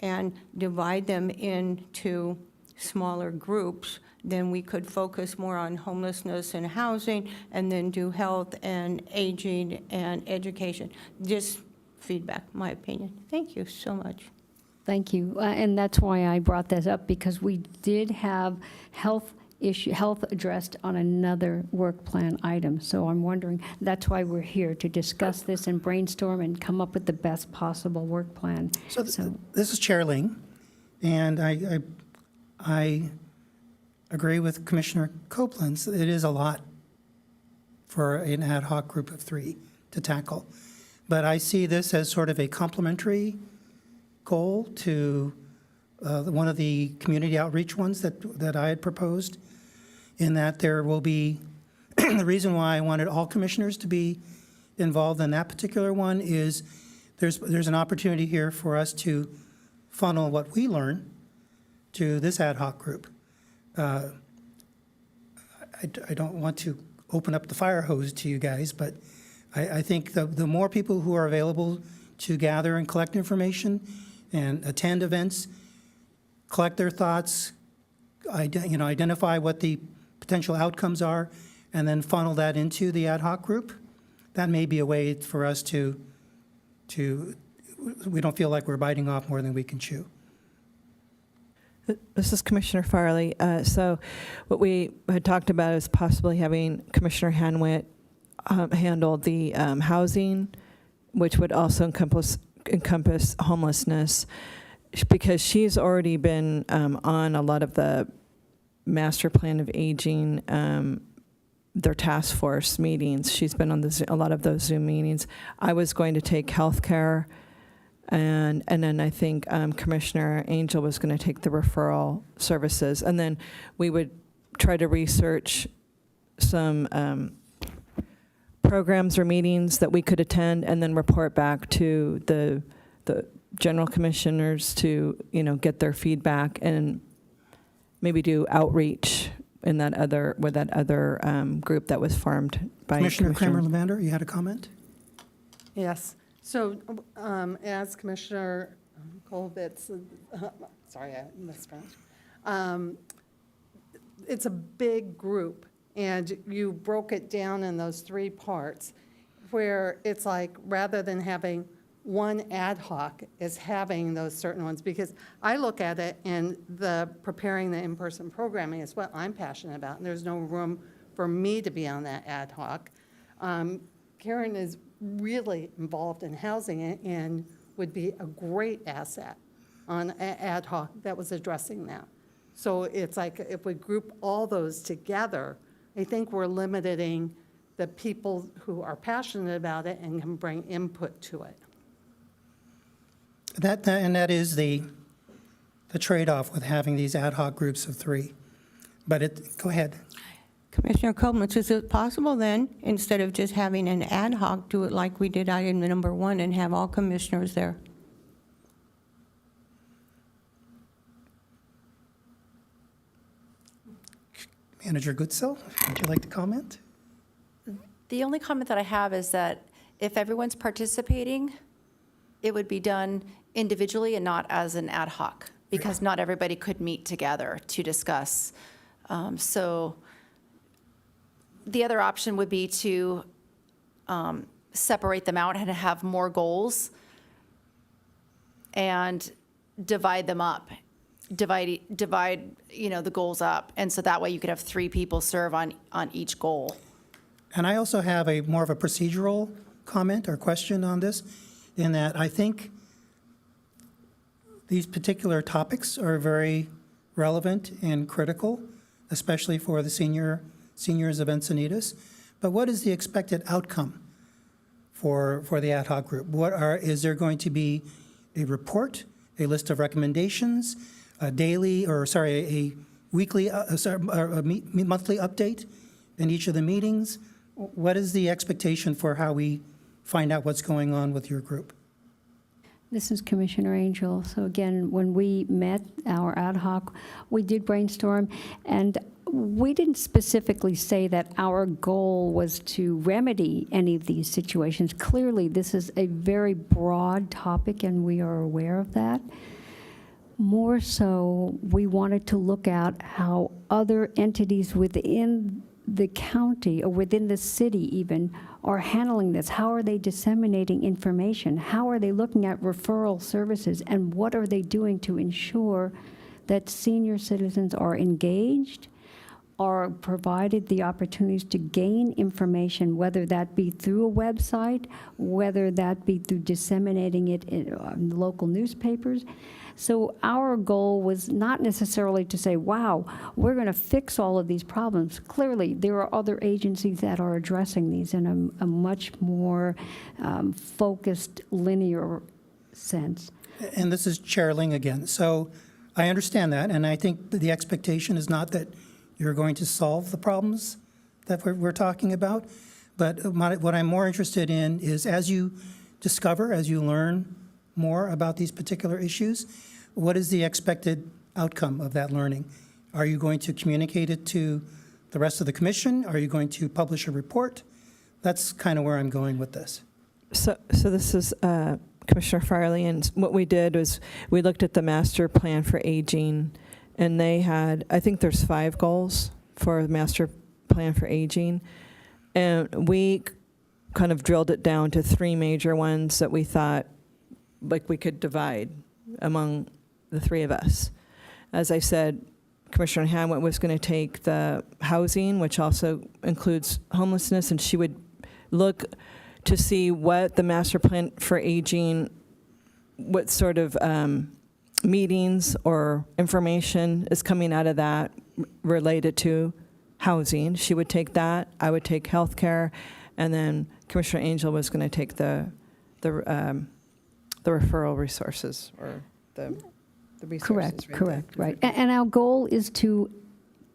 S12: and divide them into smaller groups, then we could focus more on homelessness and housing, and then do health and aging and education. Just feedback, my opinion. Thank you so much.
S6: Thank you. And that's why I brought this up, because we did have health addressed on another work plan item. So I'm wondering, that's why we're here, to discuss this and brainstorm and come up with the best possible work plan.
S2: So this is Chair Ling, and I agree with Commissioner Koblenz. It is a lot for an ad hoc group of 3 to tackle. But I see this as sort of a complementary goal to one of the community outreach ones that I had proposed, in that there will be, the reason why I wanted all commissioners to be involved in that particular one is there's an opportunity here for us to funnel what we learn to this ad hoc group. I don't want to open up the fire hose to you guys, but I think the more people who are available to gather and collect information and attend events, collect their thoughts, identify what the potential outcomes are, and then funnel that into the ad hoc group, that may be a way for us to we don't feel like we're biting off more than we can chew.
S13: This is Commissioner Farley. So what we had talked about is possibly having Commissioner Hanwit handle the housing, which would also encompass homelessness, because she's already been on a lot of the master plan of aging, their task force meetings. She's been on a lot of those Zoom meetings. I was going to take healthcare, and then I think Commissioner Angel was going to take the referral services, and then we would try to research some programs or meetings that we could attend, and then report back to the general commissioners to get their feedback, and maybe do outreach in that other group that was formed by
S2: Commissioner Kramer-Levander, you had a comment?
S11: Yes. So as Commissioner Kolbitz, sorry, I mispronounced. It's a big group, and you broke it down in those 3 parts, where it's like rather than having one ad hoc is having those certain ones, because I look at it and preparing the in-person programming is what I'm passionate about, and there's no room for me to be on that ad hoc. Karen is really involved in housing and would be a great asset on ad hoc that was addressing that. So it's like if we group all those together, I think we're limiting the people who are passionate about it and can bring input to it.
S2: That is the trade-off with having these ad hoc groups of 3. But go ahead.
S12: Commissioner Kolbitz, is it possible then, instead of just having an ad hoc, do it like we did item number 1 and have all commissioners there?
S2: Manager Goodsell, would you like to comment?
S10: The only comment that I have is that if everyone's participating, it would be done individually and not as an ad hoc, because not everybody could meet together to discuss. So the other option would be to separate them out and have more goals and divide them up, divide the goals up. And so that way you could have 3 people serve on each goal.
S2: And I also have more of a procedural comment or question on this, in that I think these particular topics are very relevant and critical, especially for the seniors of Encinitas. But what is the expected outcome for the ad hoc group? Is there going to be a report, a list of recommendations, a weekly, a monthly update in each of the meetings? What is the expectation for how we find out what's going on with your group?
S6: This is Commissioner Angel. So again, when we met our ad hoc, we did brainstorm, and we didn't specifically say that our goal was to remedy any of these situations. Clearly, this is a very broad topic, and we are aware of that. More so, we wanted to look at how other entities within the county or within the city even are handling this. How are they disseminating information? How are they looking at referral services? And what are they doing to ensure that senior citizens are engaged, are provided the opportunities to gain information, whether that be through a website, whether that be through disseminating it in local newspapers. So our goal was not necessarily to say, wow, we're going to fix all of these problems. Clearly, there are other agencies that are addressing these in a much more focused, linear sense.
S2: And this is Chair Ling again. So I understand that, and I think the expectation is not that you're going to solve the problems that we're talking about, but what I'm more interested in is, as you discover, as you learn more about these particular issues, what is the expected outcome of that learning? Are you going to communicate it to the rest of the commission? Are you going to publish a report? That's kind of where I'm going with this.
S13: So this is Commissioner Farley, and what we did was we looked at the master plan for aging, and they had, I think there's 5 goals for the master plan for aging, and we kind of drilled it down to 3 major ones that we thought like we could divide among the 3 of us. As I said, Commissioner Hanwett was going to take the housing, which also includes homelessness, and she would look to see what the master plan for aging, what sort of meetings or information is coming out of that related to housing. She would take that. I would take healthcare, and then Commissioner Angel was going to take the referral resources or the resources.
S6: Correct, right. And our goal is to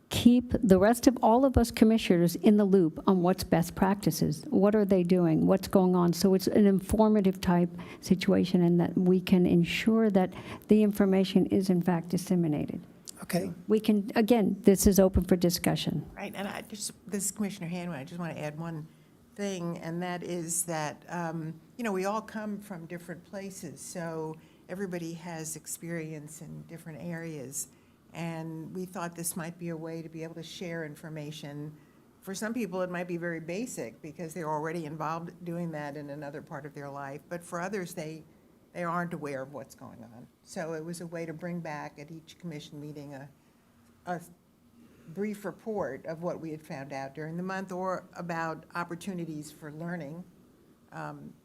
S6: keep the rest of all of us commissioners in the loop on what's best practices. What are they doing? What's going on? So it's an informative type situation, and that we can ensure that the information is in fact disseminated.
S2: Okay.
S6: We can, again, this is open for discussion.
S7: Right, and this is Commissioner Hanway. I just want to add one thing, and that is that, we all come from different places, so everybody has experience in different areas. And we thought this might be a way to be able to share information. For some people, it might be very basic because they're already involved doing that in another part of their life. But for others, they aren't aware of what's going on. So it was a way to bring back at each commission meeting a brief report of what we had found out during the month, or about opportunities for learning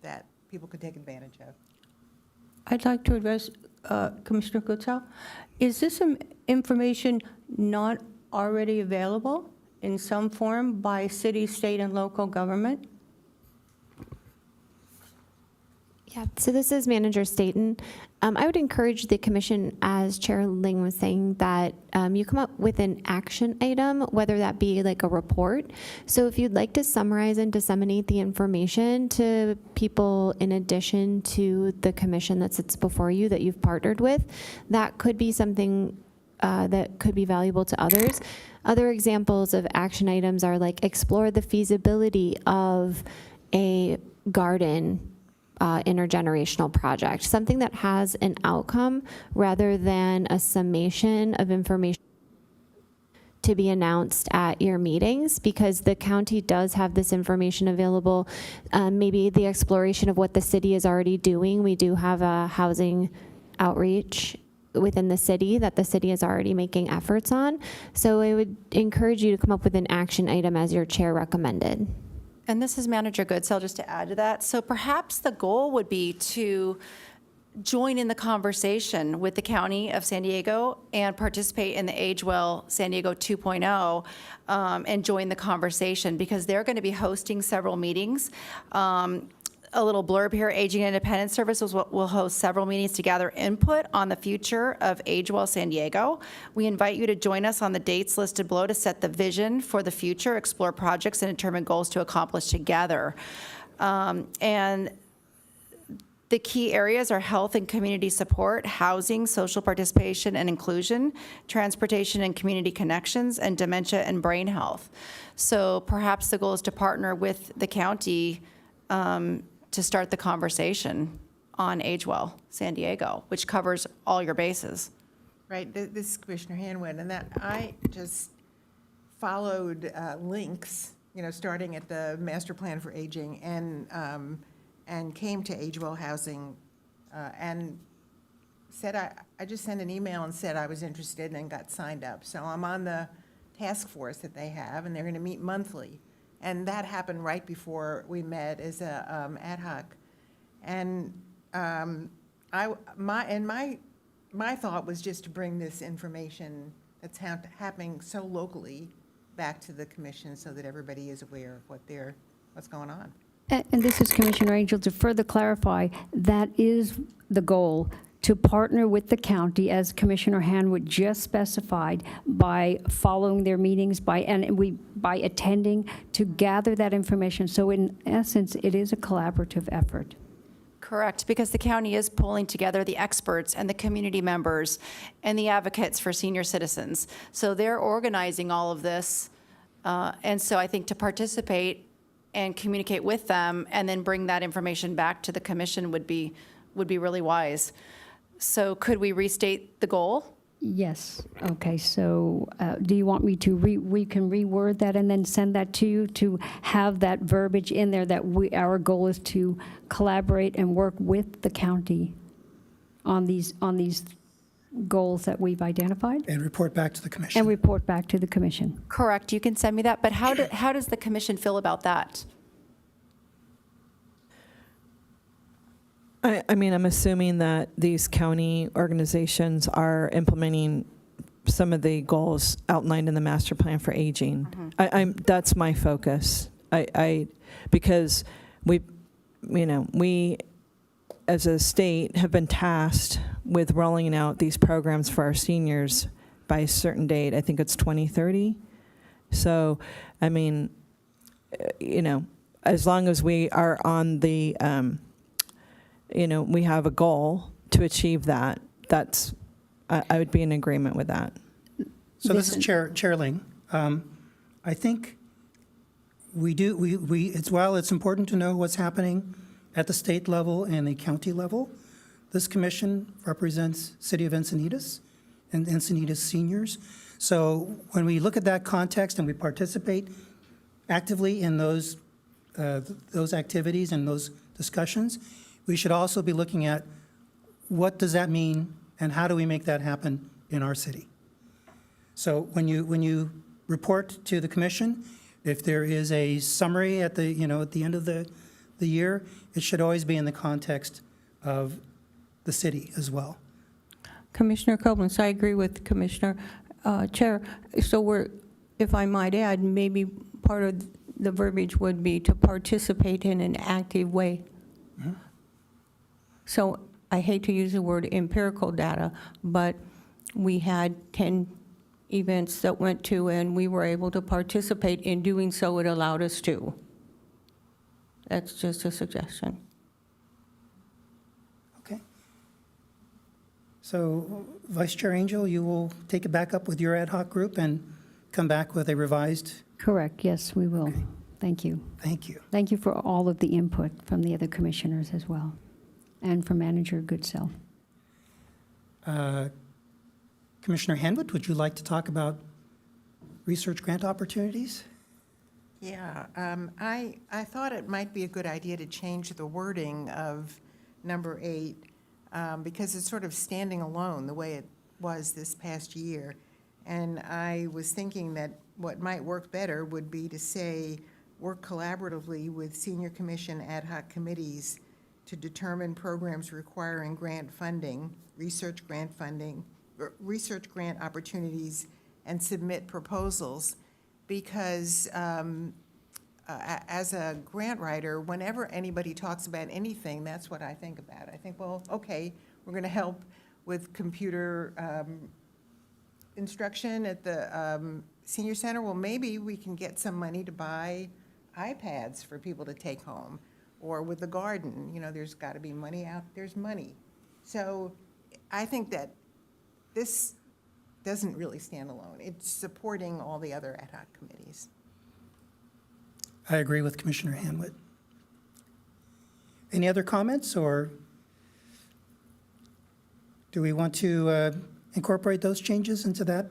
S7: that people could take advantage of.
S12: I'd like to address Commissioner Goodsell. Is this information not already available in some form by city, state, and local government?
S14: Yeah, so this is Manager Staten. I would encourage the commission, as Chair Ling was saying, that you come up with an action item, whether that be like a report. So if you'd like to summarize and disseminate the information to people in addition to the commission that sits before you that you've partnered with, that could be something that could be valuable to others. Other examples of action items are like explore the feasibility of a garden intergenerational project, something that has an outcome rather than a summation of information to be announced at your meetings, because the county does have this information available. Maybe the exploration of what the city is already doing. We do have a housing outreach within the city that the city is already making efforts on. So I would encourage you to come up with an action item as your chair recommended.
S10: And this is Manager Goodsell, just to add to that. So perhaps the goal would be to join in the conversation with the County of San Diego and participate in the Age Well San Diego 2.0 and join the conversation, because they're going to be hosting several meetings. A little blurb here, Aging Independence Services will host several meetings to gather input on the future of Age Well San Diego. We invite you to join us on the dates listed below to set the vision for the future, explore projects, and determine goals to accomplish together. And the key areas are health and community support, housing, social participation and inclusion, transportation and community connections, and dementia and brain health. So perhaps the goal is to partner with the county to start the conversation on Age Well San Diego, which covers all your bases.
S7: Right, this is Commissioner Hanwin, and that I just followed links, starting at the Master Plan for Aging, and came to Age Well Housing, and said I just sent an email and said I was interested and got signed up. So I'm on the task force that they have, and they're going to meet monthly. And that happened right before we met as a ad hoc. And my thought was just to bring this information that's happening so locally back to the commission so that everybody is aware of what's going on.
S6: And this is Commissioner Angel. To further clarify, that is the goal, to partner with the county, as Commissioner Hanwood just specified, by following their meetings, by attending, to gather that information. So in essence, it is a collaborative effort.
S10: Correct, because the county is pulling together the experts and the community members and the advocates for senior citizens. So they're organizing all of this. And so I think to participate and communicate with them, and then bring that information back to the commission would be really wise. So could we restate the goal?
S6: Yes, okay, so do you want me to, we can reword that and then send that to you to have that verbiage in there that our goal is to collaborate and work with the county on these goals that we've identified?
S2: And report back to the commission.
S6: And report back to the commission.
S10: Correct, you can send me that, but how does the commission feel about that?
S13: I mean, I'm assuming that these county organizations are implementing some of the goals outlined in the master plan for aging. That's my focus. Because we as a state have been tasked with rolling out these programs for our seniors by a certain date. I think it's 2030. So, I mean, as long as we are on the we have a goal to achieve that. I would be in agreement with that.
S2: So this is Chair Ling. I think it's important to know what's happening at the state level and the county level. This commission represents City of Encinitas and Encinitas seniors. So when we look at that context and we participate actively in those activities and those discussions, we should also be looking at what does that mean and how do we make that happen in our city. So when you report to the commission, if there is a summary at the end of the year, it should always be in the context of the city as well.
S12: Commissioner Koblenz, I agree with Commissioner Chair. So if I might add, maybe part of the verbiage would be to participate in an active way. Mm-hmm. So I hate to use the word empirical data, but we had 10 events that went to, and we were able to participate in doing so. It allowed us to. That's just a suggestion.
S2: Okay. So Vice Chair Angel, you will take it back up with your ad hoc group and come back with a revised?
S6: Correct, yes, we will.
S2: Okay.
S6: Thank you.
S2: Thank you.
S6: Thank you for all of the input from the other commissioners as well, and from Manager Goodself.
S2: Commissioner Hanwood, would you like to talk about research grant opportunities?
S7: Yeah, I thought it might be a good idea to change the wording of number 8 because it's sort of standing alone the way it was this past year. And I was thinking that what might work better would be to say, work collaboratively with Senior Commission ad hoc committees to determine programs requiring grant funding, research grant opportunities, and submit proposals. Because as a grant writer, whenever anybody talks about anything, that's what I think about. I think, well, okay, we're going to help with computer instruction at the senior center. Well, maybe we can get some money to buy iPads for people to take home. Or with the garden, there's got to be money out. There's money. So I think that this doesn't really stand alone. It's supporting all the other ad hoc committees.
S2: I agree with Commissioner Hanwood. Any other comments, or do we want to incorporate those changes into that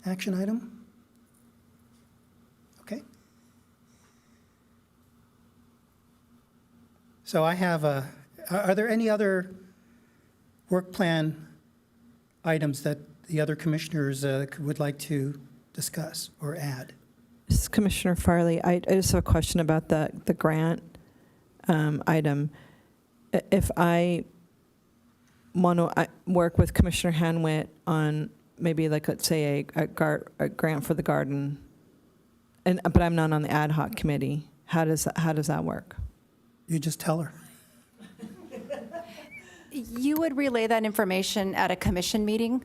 S2: action item? Okay. So I have are there any other work plan items that the other commissioners would like to discuss or add?
S13: This is Commissioner Farley. I just have a question about the grant item. If I want to work with Commissioner Hanwitt on maybe, like, let's say a grant for the garden, but I'm not on the ad hoc committee, how does that work?
S2: You just tell her.
S10: You would relay that information at a commission meeting,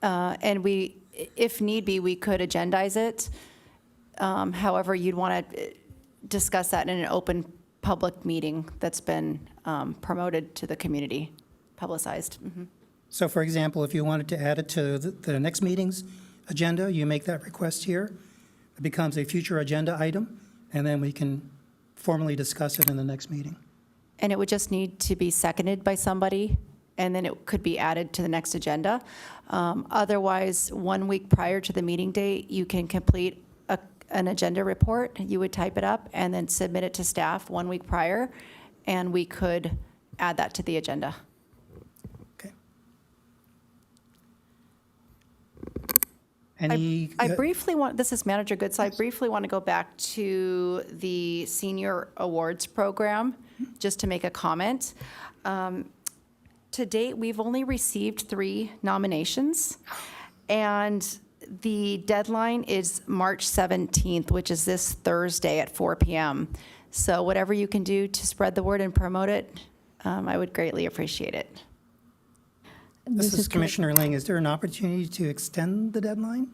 S10: and we, if need be, we could agendize it. However, you'd want to discuss that in an open public meeting that's been promoted to the community, publicized. Mm-hmm.
S2: So, for example, if you wanted to add it to the next meeting's agenda, you make that request here. It becomes a future agenda item, and then we can formally discuss it in the next meeting.
S10: And it would just need to be seconded by somebody, and then it could be added to the next agenda. Otherwise, 1 week prior to the meeting date, you can complete an agenda report. You would type it up and then submit it to staff 1 week prior, and we could add that to the agenda.
S2: Okay. Any?
S10: I briefly want, this is Manager Goods, I briefly want to go back to the Senior Awards Program, just to make a comment. To date, we've only received 3 nominations, and the deadline is March 17th, which is this Thursday at 4 p.m. So whatever you can do to spread the word and promote it, I would greatly appreciate it.
S2: This is Commissioner Ling. Is there an opportunity to extend the deadline?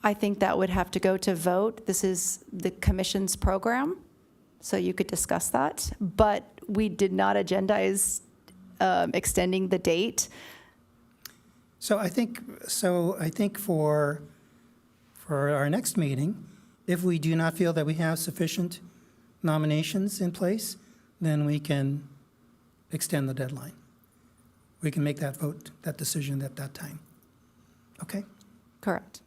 S10: I think that would have to go to vote. This is the commission's program, so you could discuss that. But we did not agendize extending the date.
S2: So I think for our next meeting, if we do not feel that we have sufficient nominations in place, then we can extend the deadline. We can make that vote, that decision at that time. Okay?
S10: Correct.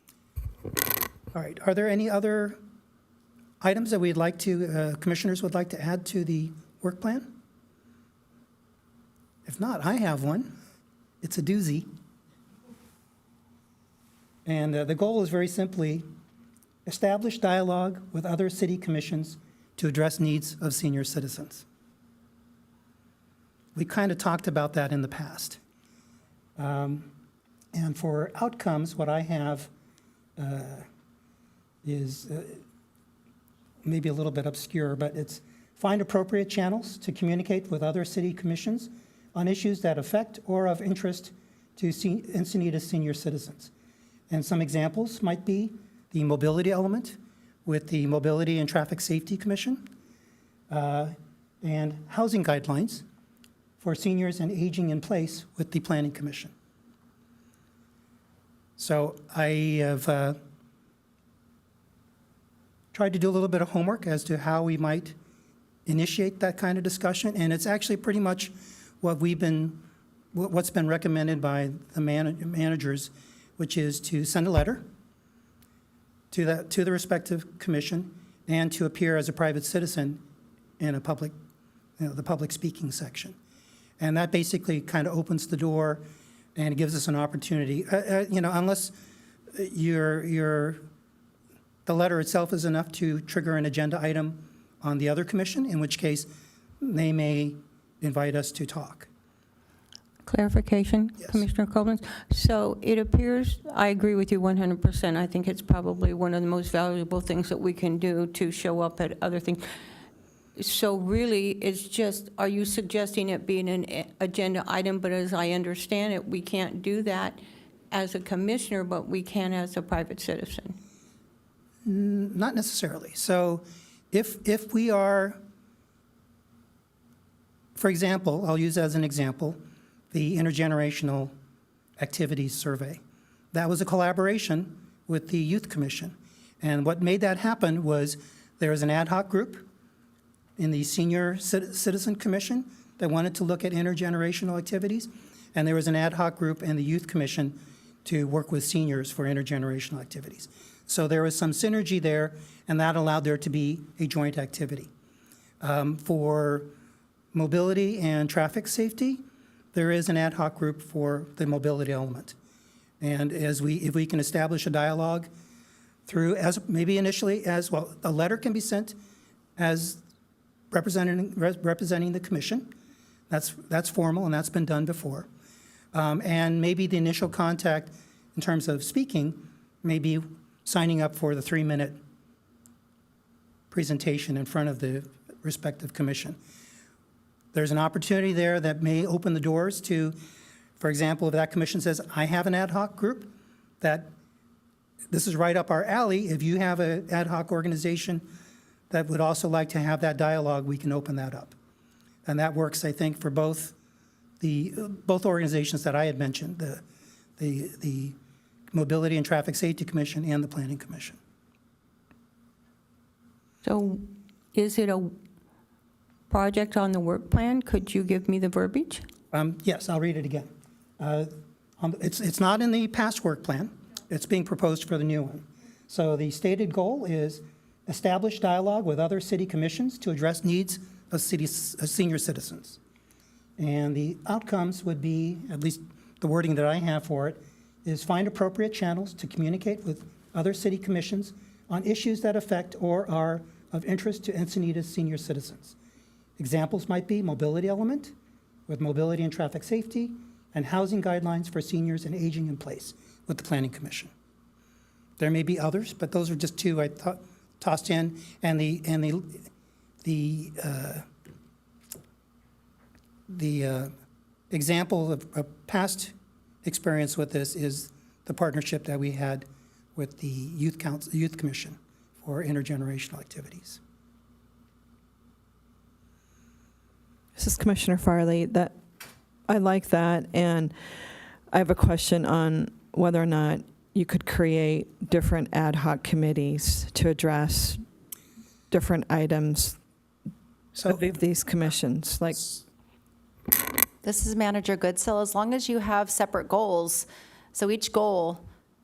S2: All right. Are there any other items that we'd like to, commissioners would like to add to the work plan? If not, I have one. It's a doozy. And the goal is very simply establish dialogue with other city commissions to address needs of senior citizens. We kind of talked about that in the past. And for outcomes, what I have is maybe a little bit obscure, but it's find appropriate channels to communicate with other city commissions on issues that affect or of interest to Encinitas senior citizens. And some examples might be the mobility element with the Mobility and Traffic Safety Commission, and housing guidelines for seniors and aging in place with the Planning Commission. So I have tried to do a little bit of homework as to how we might initiate that kind of discussion, and it's actually pretty much what's been recommended by the managers, which is to send a letter to the respective commission and to appear as a private citizen in a public, the public speaking section. And that basically kind of opens the door and gives us an opportunity, unless the letter itself is enough to trigger an agenda item on the other commission, in which case they may invite us to talk.
S12: Clarification,
S2: Yes.
S12: Commissioner Koblenz. So it appears, I agree with you 100%. I think it's probably one of the most valuable things that we can do to show up at other things. So really, it's just, are you suggesting it being an agenda item, but as I understand it, we can't do that as a commissioner, but we can as a private citizen?
S2: Not necessarily. So if we are, for example, I'll use as an example, the Intergenerational Activities Survey. That was a collaboration with the Youth Commission. And what made that happen was there was an ad hoc group in the Senior Citizen Commission that wanted to look at intergenerational activities, and there was an ad hoc group in the Youth Commission to work with seniors for intergenerational activities. So there was some synergy there, and that allowed there to be a joint activity. For mobility and traffic safety, there is an ad hoc group for the mobility element. And if we can establish a dialogue through, as maybe initially as, well, a letter can be sent as representing the commission. That's formal, and that's been done before. And maybe the initial contact in terms of speaking, maybe signing up for the 3-minute presentation in front of the respective commission. There's an opportunity there that may open the doors to, for example, if that commission says, I have an ad hoc group, that this is right up our alley. If you have an ad hoc organization that would also like to have that dialogue, we can open that up. And that works, I think, for both both organizations that I had mentioned, the Mobility and Traffic Safety Commission and the Planning Commission.
S12: So is it a project on the work plan? Could you give me the verbiage?
S2: Yes, I'll read it again. It's not in the past work plan. It's being proposed for the new one. So the stated goal is establish dialogue with other city commissions to address needs of senior citizens. And the outcomes would be, at least the wording that I have for it, is find appropriate channels to communicate with other city commissions on issues that affect or are of interest to Encinitas senior citizens. Examples might be mobility element with mobility and traffic safety, and housing guidelines for seniors and aging in place with the Planning Commission. There may be others, but those are just two I tossed in, and the example of past experience with this is the partnership that we had with the Youth Commission for intergenerational activities.
S13: This is Commissioner Farley. I like that, and I have a question on whether or not you could create different ad hoc committees to address different items of these commissions, like.
S10: This is Manager Goodsill. As long as you have separate goals, so each goal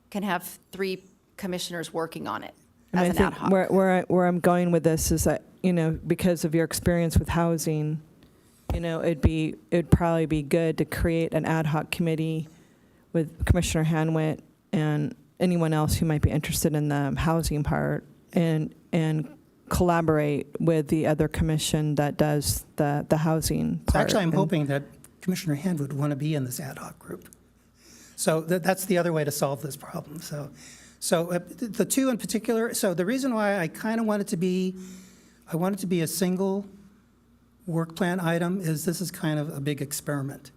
S10: can have 3 commissioners working on it as an ad hoc.
S13: Where I'm going with this is that, because of your experience with housing, it'd probably be good to create an ad hoc committee with Commissioner Hanwitt and anyone else who might be interested in the housing part, and collaborate with the other commission that does the housing part.
S2: Actually, I'm hoping that Commissioner Hand would want to be in this ad hoc group. So that's the other way to solve this problem. So the two in particular, so the reason why I kind of want it to be, I want it to be a single work plan item is this is kind of a big experiment.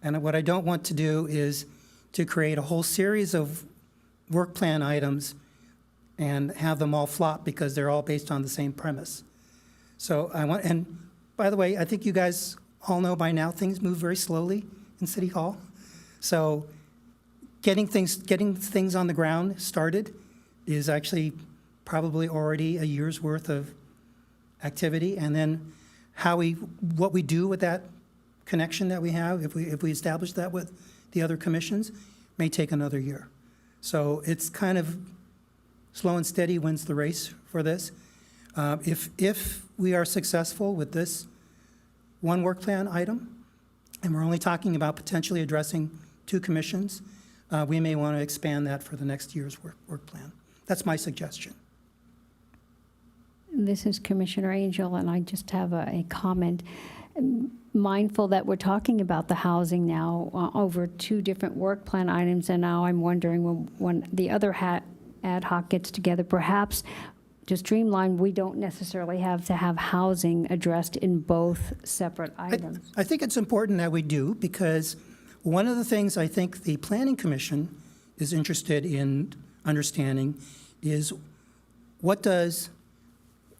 S2: And what I don't want to do is to create a whole series of work plan items and have them all flop because they're all based on the same premise. So I want, and by the way, I think you guys all know by now things move very slowly in City Hall. So getting things on the ground started is actually probably already a year's worth of activity, and then what we do with that connection that we have, if we establish that with the other commissions, may take another year. So it's kind of slow and steady wins the race for this. If we are successful with this one work plan item, and we're only talking about potentially addressing 2 commissions, we may want to expand that for the next year's work plan. That's my suggestion.
S6: This is Commissioner Angel, and I just have a comment. Mindful that we're talking about the housing now over 2 different work plan items, and now I'm wondering when the other ad hoc gets together, perhaps to streamline, we don't necessarily have to have housing addressed in both separate items.
S2: I think it's important that we do, because one of the things I think the Planning Commission is interested in understanding is what does,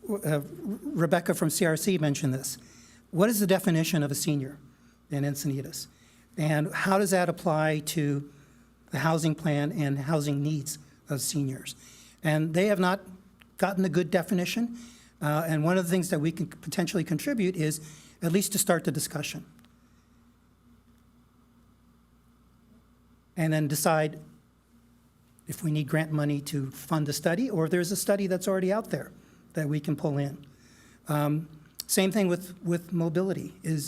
S2: Rebecca from CRC mentioned this, what is the definition of a senior in Encinitas? And how does that apply to the housing plan and housing needs of seniors? And they have not gotten a good definition. And one of the things that we can potentially contribute is at least to start the discussion. And then decide if we need grant money to fund a study, or if there's a study that's already out there that we can pull in. Same thing with mobility, there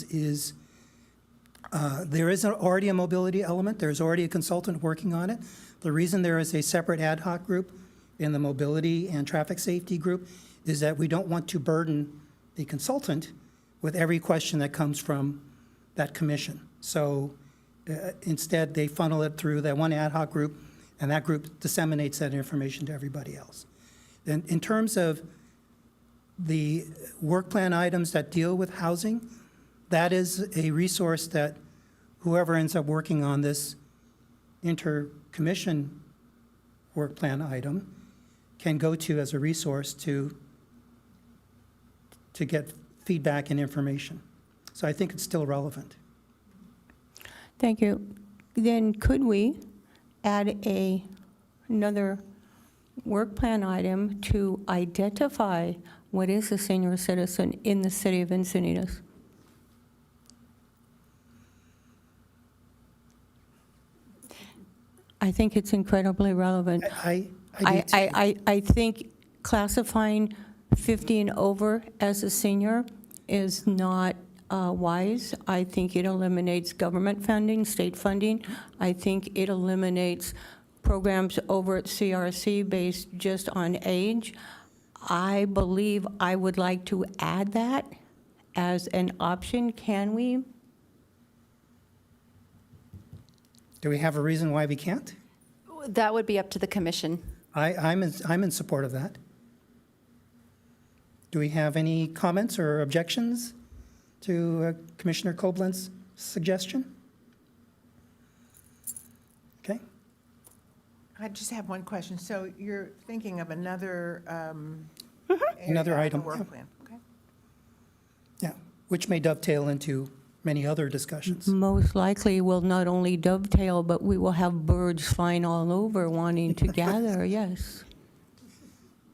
S2: is already a mobility element. There's already a consultant working on it. The reason there is a separate ad hoc group in the mobility and traffic safety group is that we don't want to burden the consultant with every question that comes from that commission. So instead, they funnel it through that one ad hoc group, and that group disseminates that information to everybody else. Then in terms of the work plan items that deal with housing, that is a resource that whoever ends up working on this intercommission work plan item can go to as a resource to get feedback and information. So I think it's still relevant.
S12: Thank you. Then could we add another work plan item to identify what is a senior citizen in the city of Encinitas? I think it's incredibly relevant.
S2: I do too.
S12: I think classifying 50 and over as a senior is not wise. I think it eliminates government funding, state funding. I think it eliminates programs over at CRC based just on age. I believe I would like to add that as an option. Can we?
S2: Do we have a reason why we can't?
S10: That would be up to the commission.
S2: I'm in support of that. Do we have any comments or objections to Commissioner Koblentz's suggestion? Okay.
S7: I just have one question. So you're thinking of another
S2: Another
S7: area of the
S2: item,
S7: work
S2: yeah.
S7: plan? Okay.
S2: Yeah, which may dovetail into many other discussions.
S12: Most likely will not only dovetail, but we will have birds flying all over wanting to gather, yes.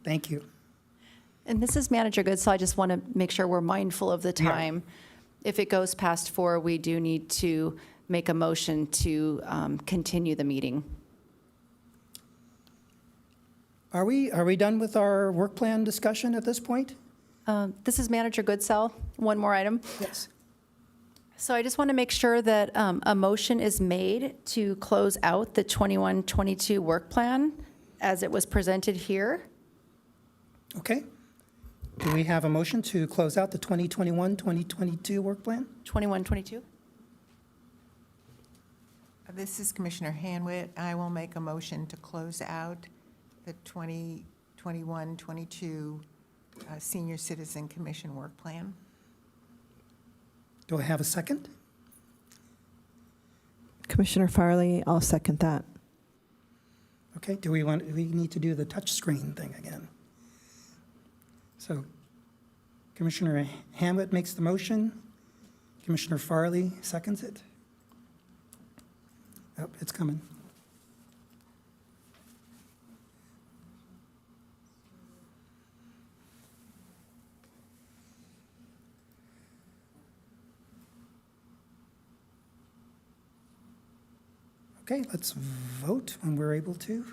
S2: Thank you.
S10: And this is Manager Good, so I just want to make sure we're mindful of the time. If it goes past 4, we do need to make a motion to continue the meeting.
S2: Are we done with our work plan discussion at this point?
S10: This is Manager Goodsell. One more item.
S2: Yes.
S10: So I just want to make sure that a motion is made to close out the 21-22 work plan as it was presented here.
S2: Okay. Do we have a motion to close out the 2021-2022 work plan?
S10: 21-22?
S7: This is Commissioner Hanwitt. I will make a motion to close out the 2021-22 Senior Citizen Commission work plan.
S2: Do I have a second?
S13: Commissioner Farley, I'll second that.
S2: Okay, do we need to do the touch screen thing again? So Commissioner Hamlet makes the motion. Commissioner Farley seconds it. Oh, it's coming. Okay, let's vote when we're able to.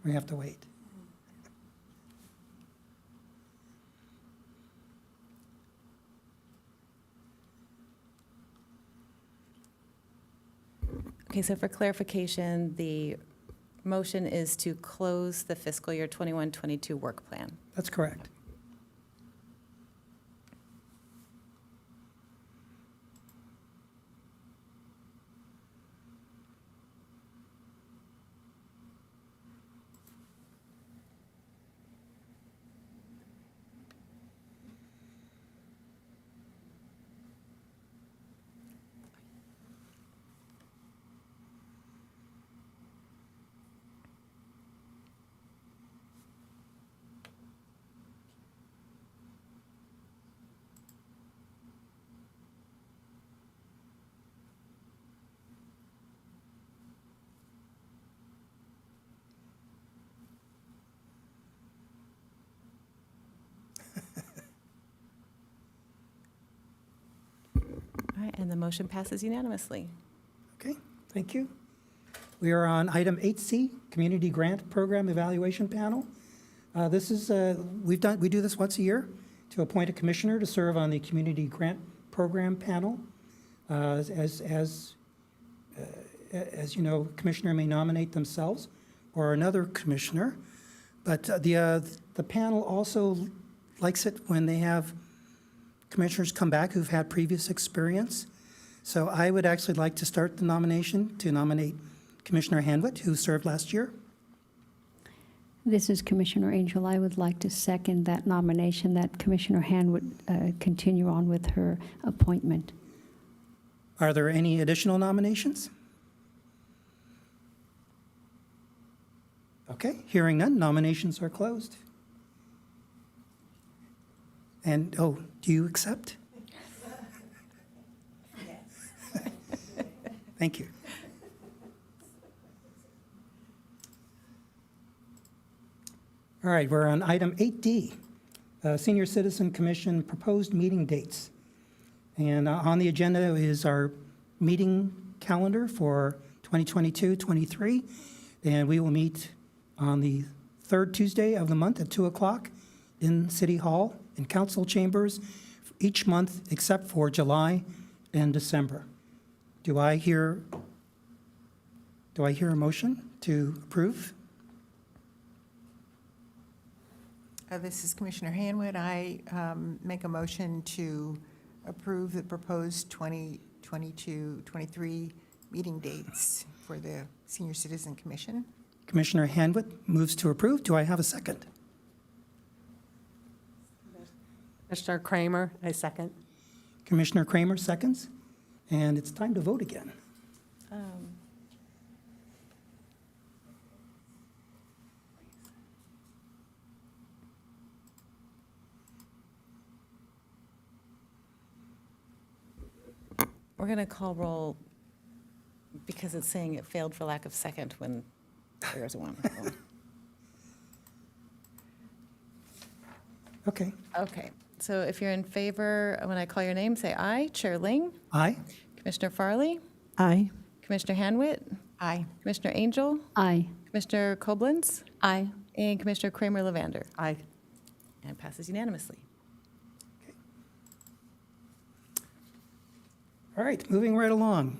S2: We have to wait.
S4: Okay, so for clarification, the motion is to close the fiscal year 21-22 work plan.
S2: That's correct.
S4: All right, and the motion passes unanimously.
S2: Okay, thank you. We are on item 8C, Community Grant Program Evaluation Panel. This is, we do this once a year to appoint a commissioner to serve on the Community Grant Program Panel. As you know, commissioner may nominate themselves or another commissioner, but the panel also likes it when they have commissioners come back who've had previous experience. So I would actually like to start the nomination to nominate Commissioner Hanwitt, who served last year.
S6: This is Commissioner Angel. I would like to second that nomination, that Commissioner Hanwitt continue on with her appointment.
S2: Are there any additional nominations? Okay, hearing none, nominations are closed. And, oh, do you accept? Thank you. All right, we're on item 8D, Senior Citizen Commission proposed meeting dates. And on the agenda is our meeting calendar for 2022-23, and we will meet on the third Tuesday of the month at 2 o'clock in City Hall in council chambers each month except for July and December. Do I hear a motion to approve?
S7: This is Commissioner Hanwood. I make a motion to approve the proposed 2022-23 meeting dates for the Senior Citizen Commission.
S2: Commissioner Hanwood moves to approve. Do I have a second?
S11: Commissioner Kramer, I second.
S2: Commissioner Kramer seconds, and it's time to vote again.
S4: We're going to call roll because it's saying it failed for lack of second when there is one.
S2: Okay.
S4: Okay, so if you're in favor, when I call your name, say aye. Chair Ling?
S2: Aye.
S4: Commissioner Farley?
S13: Aye.
S4: Commissioner Hanwitt?
S7: Aye.
S4: Commissioner Angel?
S6: Aye.
S4: Commissioner Koblenz?
S14: Aye.
S4: And Commissioner Kramer-Levander?
S11: Aye.
S4: And passes unanimously.
S2: All right, moving right along.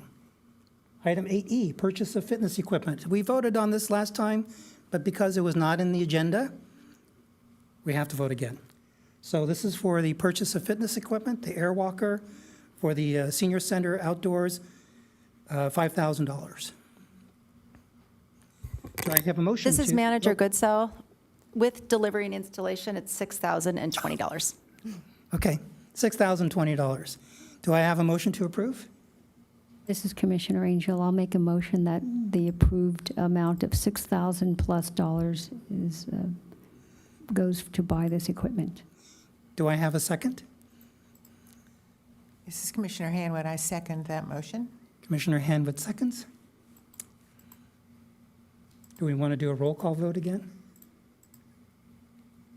S2: Item 8E, purchase of fitness equipment. We voted on this last time, but because it was not in the agenda, we have to vote again. So this is for the purchase of fitness equipment, the air walker for the senior center outdoors, $5,000. Do I have a motion?
S10: This is
S2: to-
S10: Manager Goodsell. With delivery and installation, it's $6,020.
S2: Okay, $6,020. Do I have a motion to approve?
S6: This is Commissioner Angel. I'll make a motion that the approved amount of $6,000 plus is, goes to buy this equipment.
S2: Do I have a second?
S7: This is Commissioner Hanwood. I second that motion.
S2: Commissioner Hanwood seconds. Do we want to do a roll call vote again?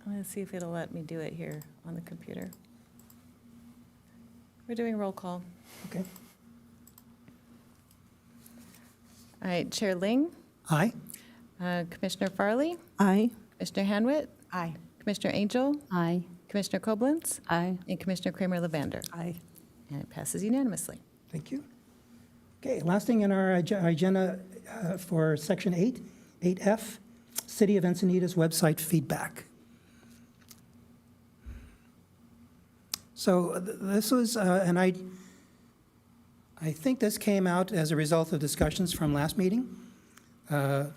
S4: I'm going to see if it'll let me do it here on the computer. We're doing roll call.
S2: Okay.
S4: All right, Chair Ling?
S2: Aye.
S4: Commissioner Farley?
S13: Aye.
S4: Commissioner Hanwitt?
S7: Aye.
S4: Commissioner Angel?
S6: Aye.
S4: Commissioner Koblenz?
S14: Aye.
S4: And Commissioner Kramer-Levander?
S11: Aye.
S4: And it passes unanimously.
S2: Thank you. Okay, last thing in our agenda for Section 8, 8F, City of Encinitas website feedback. So this was, and I think this came out as a result of discussions from last meeting. Is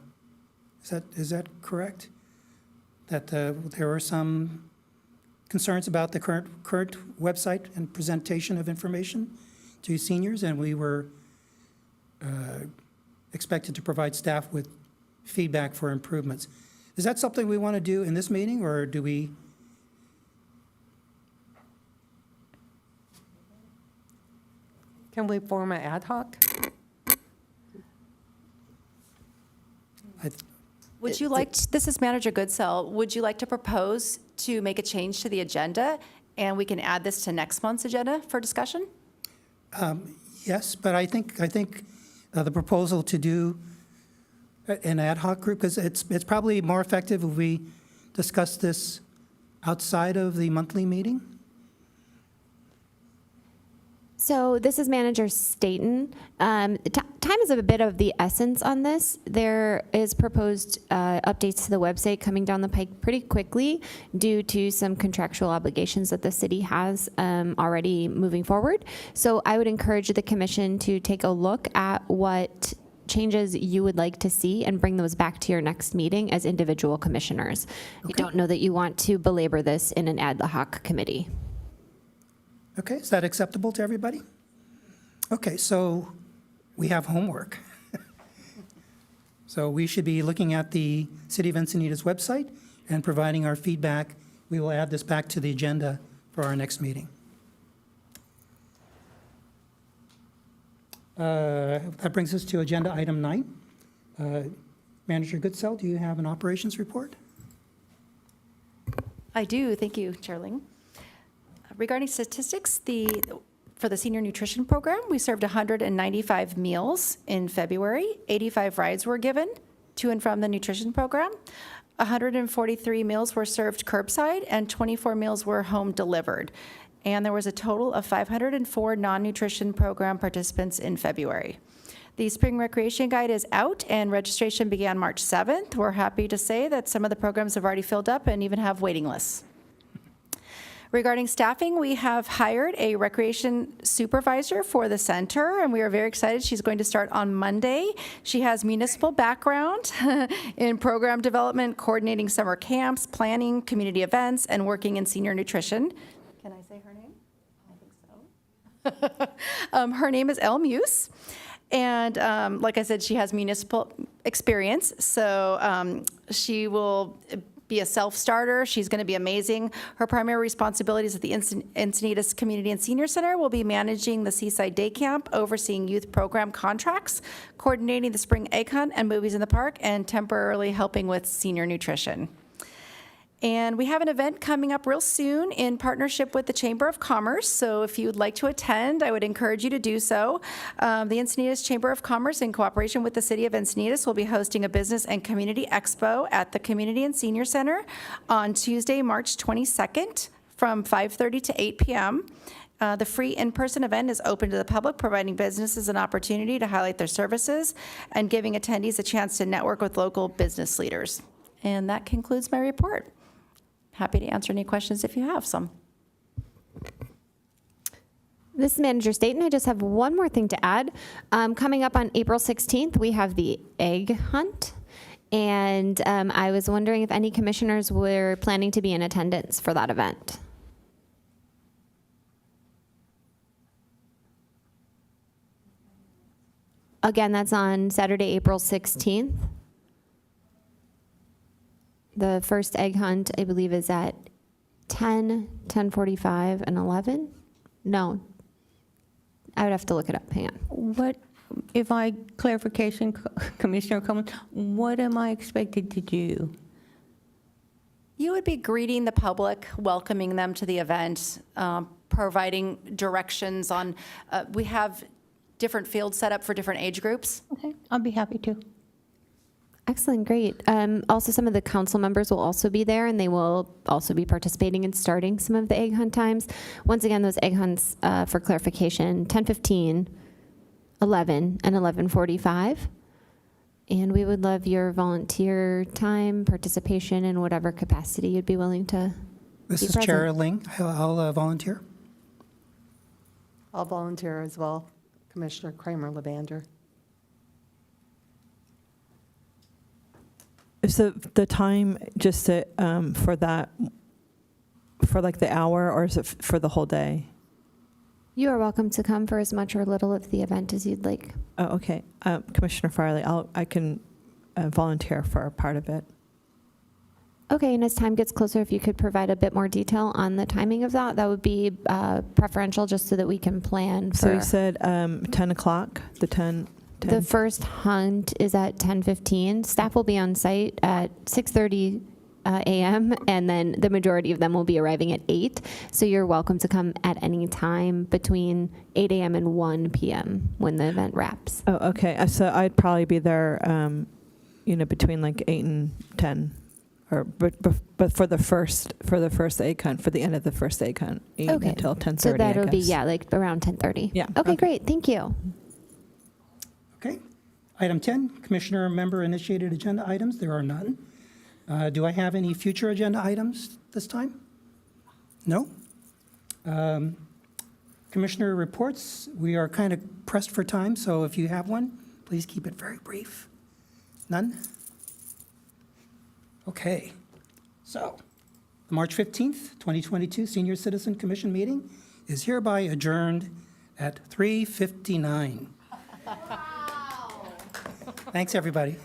S2: that correct? That there were some concerns about the current website and presentation of information to seniors, and we were expected to provide staff with feedback for improvements. Is that something we want to do in this meeting, or do we?
S11: Can we form an ad hoc?
S10: Would you like, this is Manager Goodsell, would you like to propose to make a change to the agenda? And we can add this to next month's agenda for discussion?
S2: Yes, but I think the proposal to do an ad hoc group, because it's probably more effective if we discuss this outside of the monthly meeting.
S14: So this is Manager Staten. Time is a bit of the essence on this. There is proposed updates to the website coming down the pike pretty quickly due to some contractual obligations that the city has already moving forward. So I would encourage the commission to take a look at what changes you would like to see and bring those back to your next meeting as individual commissioners.
S2: Okay.
S14: I don't know that you want to belabor this in an ad hoc committee.
S2: Okay, is that acceptable to everybody? Okay, so we have homework. So we should be looking at the City of Encinitas website and providing our feedback. We will add this back to the agenda for our next meeting. That brings us to agenda item 9. Manager Goodsell, do you have an operations report?
S10: I do, thank you, Chair Ling. Regarding statistics, for the senior nutrition program, we served 195 meals in February. 85 rides were given to and from the nutrition program. 143 meals were served curbside, and 24 meals were home delivered. And there was a total of 504 non-nutrition program participants in February. The Spring Recreation Guide is out, and registration began March 7th. We're happy to say that some of the programs have already filled up and even have waiting lists. Regarding staffing, we have hired a recreation supervisor for the center, and we are very excited. She's going to start on Monday. She has municipal background in program development, coordinating summer camps, planning community events, and working in senior nutrition. Can I say her name? I think so. Her name is Elle Muse. And like I said, she has municipal experience, so she will be a self-starter. She's going to be amazing. Her primary responsibilities at the Encinitas Community and Senior Center will be managing the Seaside Day Camp, overseeing youth program contracts, coordinating the spring egg hunt and movies in the park, and temporarily helping with senior nutrition. And we have an event coming up real soon in partnership with the Chamber of Commerce. So if you would like to attend, I would encourage you to do so. The Encinitas Chamber of Commerce, in cooperation with the City of Encinitas, will be hosting a business and community expo at the Community and Senior Center on Tuesday, March 22nd from 5:30 to 8 p.m. The free in-person event is open to the public, providing businesses an opportunity to highlight their services and giving attendees a chance to network with local business leaders. And that concludes my report. Happy to answer any questions if you have some.
S14: This is Manager Staten. I just have one more thing to add. Coming up on April 16th, we have the egg hunt. And I was wondering if any commissioners were planning to be in attendance for that event. Again, that's on Saturday, April 16th. The first egg hunt, I believe, is at 10, 10:45, and 11? No. I would have to look it up. Hang on.
S12: What, if I, clarification, Commissioner Cummins, what am I expected to do?
S10: You would be greeting the public, welcoming them to the event, providing directions on, we have different fields set up for different age groups.
S12: Okay, I'll be happy to.
S14: Excellent, great. Also, some of the council members will also be there, and they will also be participating in starting some of the egg hunt times. Once again, those egg hunts, for clarification, 10:15, 11, and 11:45. And we would love your volunteer time, participation in whatever capacity you'd be willing to
S2: This
S14: be
S2: is
S14: present.
S2: Chair Ling. I'll volunteer.
S11: I'll volunteer as well. Commissioner Kramer-Levander.
S13: Is the time just for that, for like the hour, or is it for the whole day?
S14: You are welcome to come for as much or little of the event as you'd like.
S13: Oh, okay. Commissioner Farley, I can volunteer for a part of it.
S14: Okay, and as time gets closer, if you could provide a bit more detail on the timing of that, that would be preferential, just so that we can plan for.
S13: So you said 10 o'clock, the 10.
S14: The first hunt is at 10:15. Staff will be on site at 6:30 a.m., and then the majority of them will be arriving at 8. So you're welcome to come at any time between 8 a.m. and 1 p.m. when the event wraps.
S13: Oh, okay. So I'd probably be there, between like 8 and 10, or but for the first egg hunt, for the end of the first egg hunt, 8
S14: Okay.
S13: until 10:30.
S14: So that'll be like around 10:30.
S13: Yeah.
S14: Okay, great. Thank you.
S2: Okay. Item 10, Commissioner Member Initiated Agenda Items. There are none. Do I have any future agenda items this time? No? Commissioner reports. We are kind of pressed for time, so if you have one, please keep it very brief. None? Okay. So, the March 15th, 2022 Senior Citizen Commission meeting is hereby adjourned at 3:59. Thanks, everybody.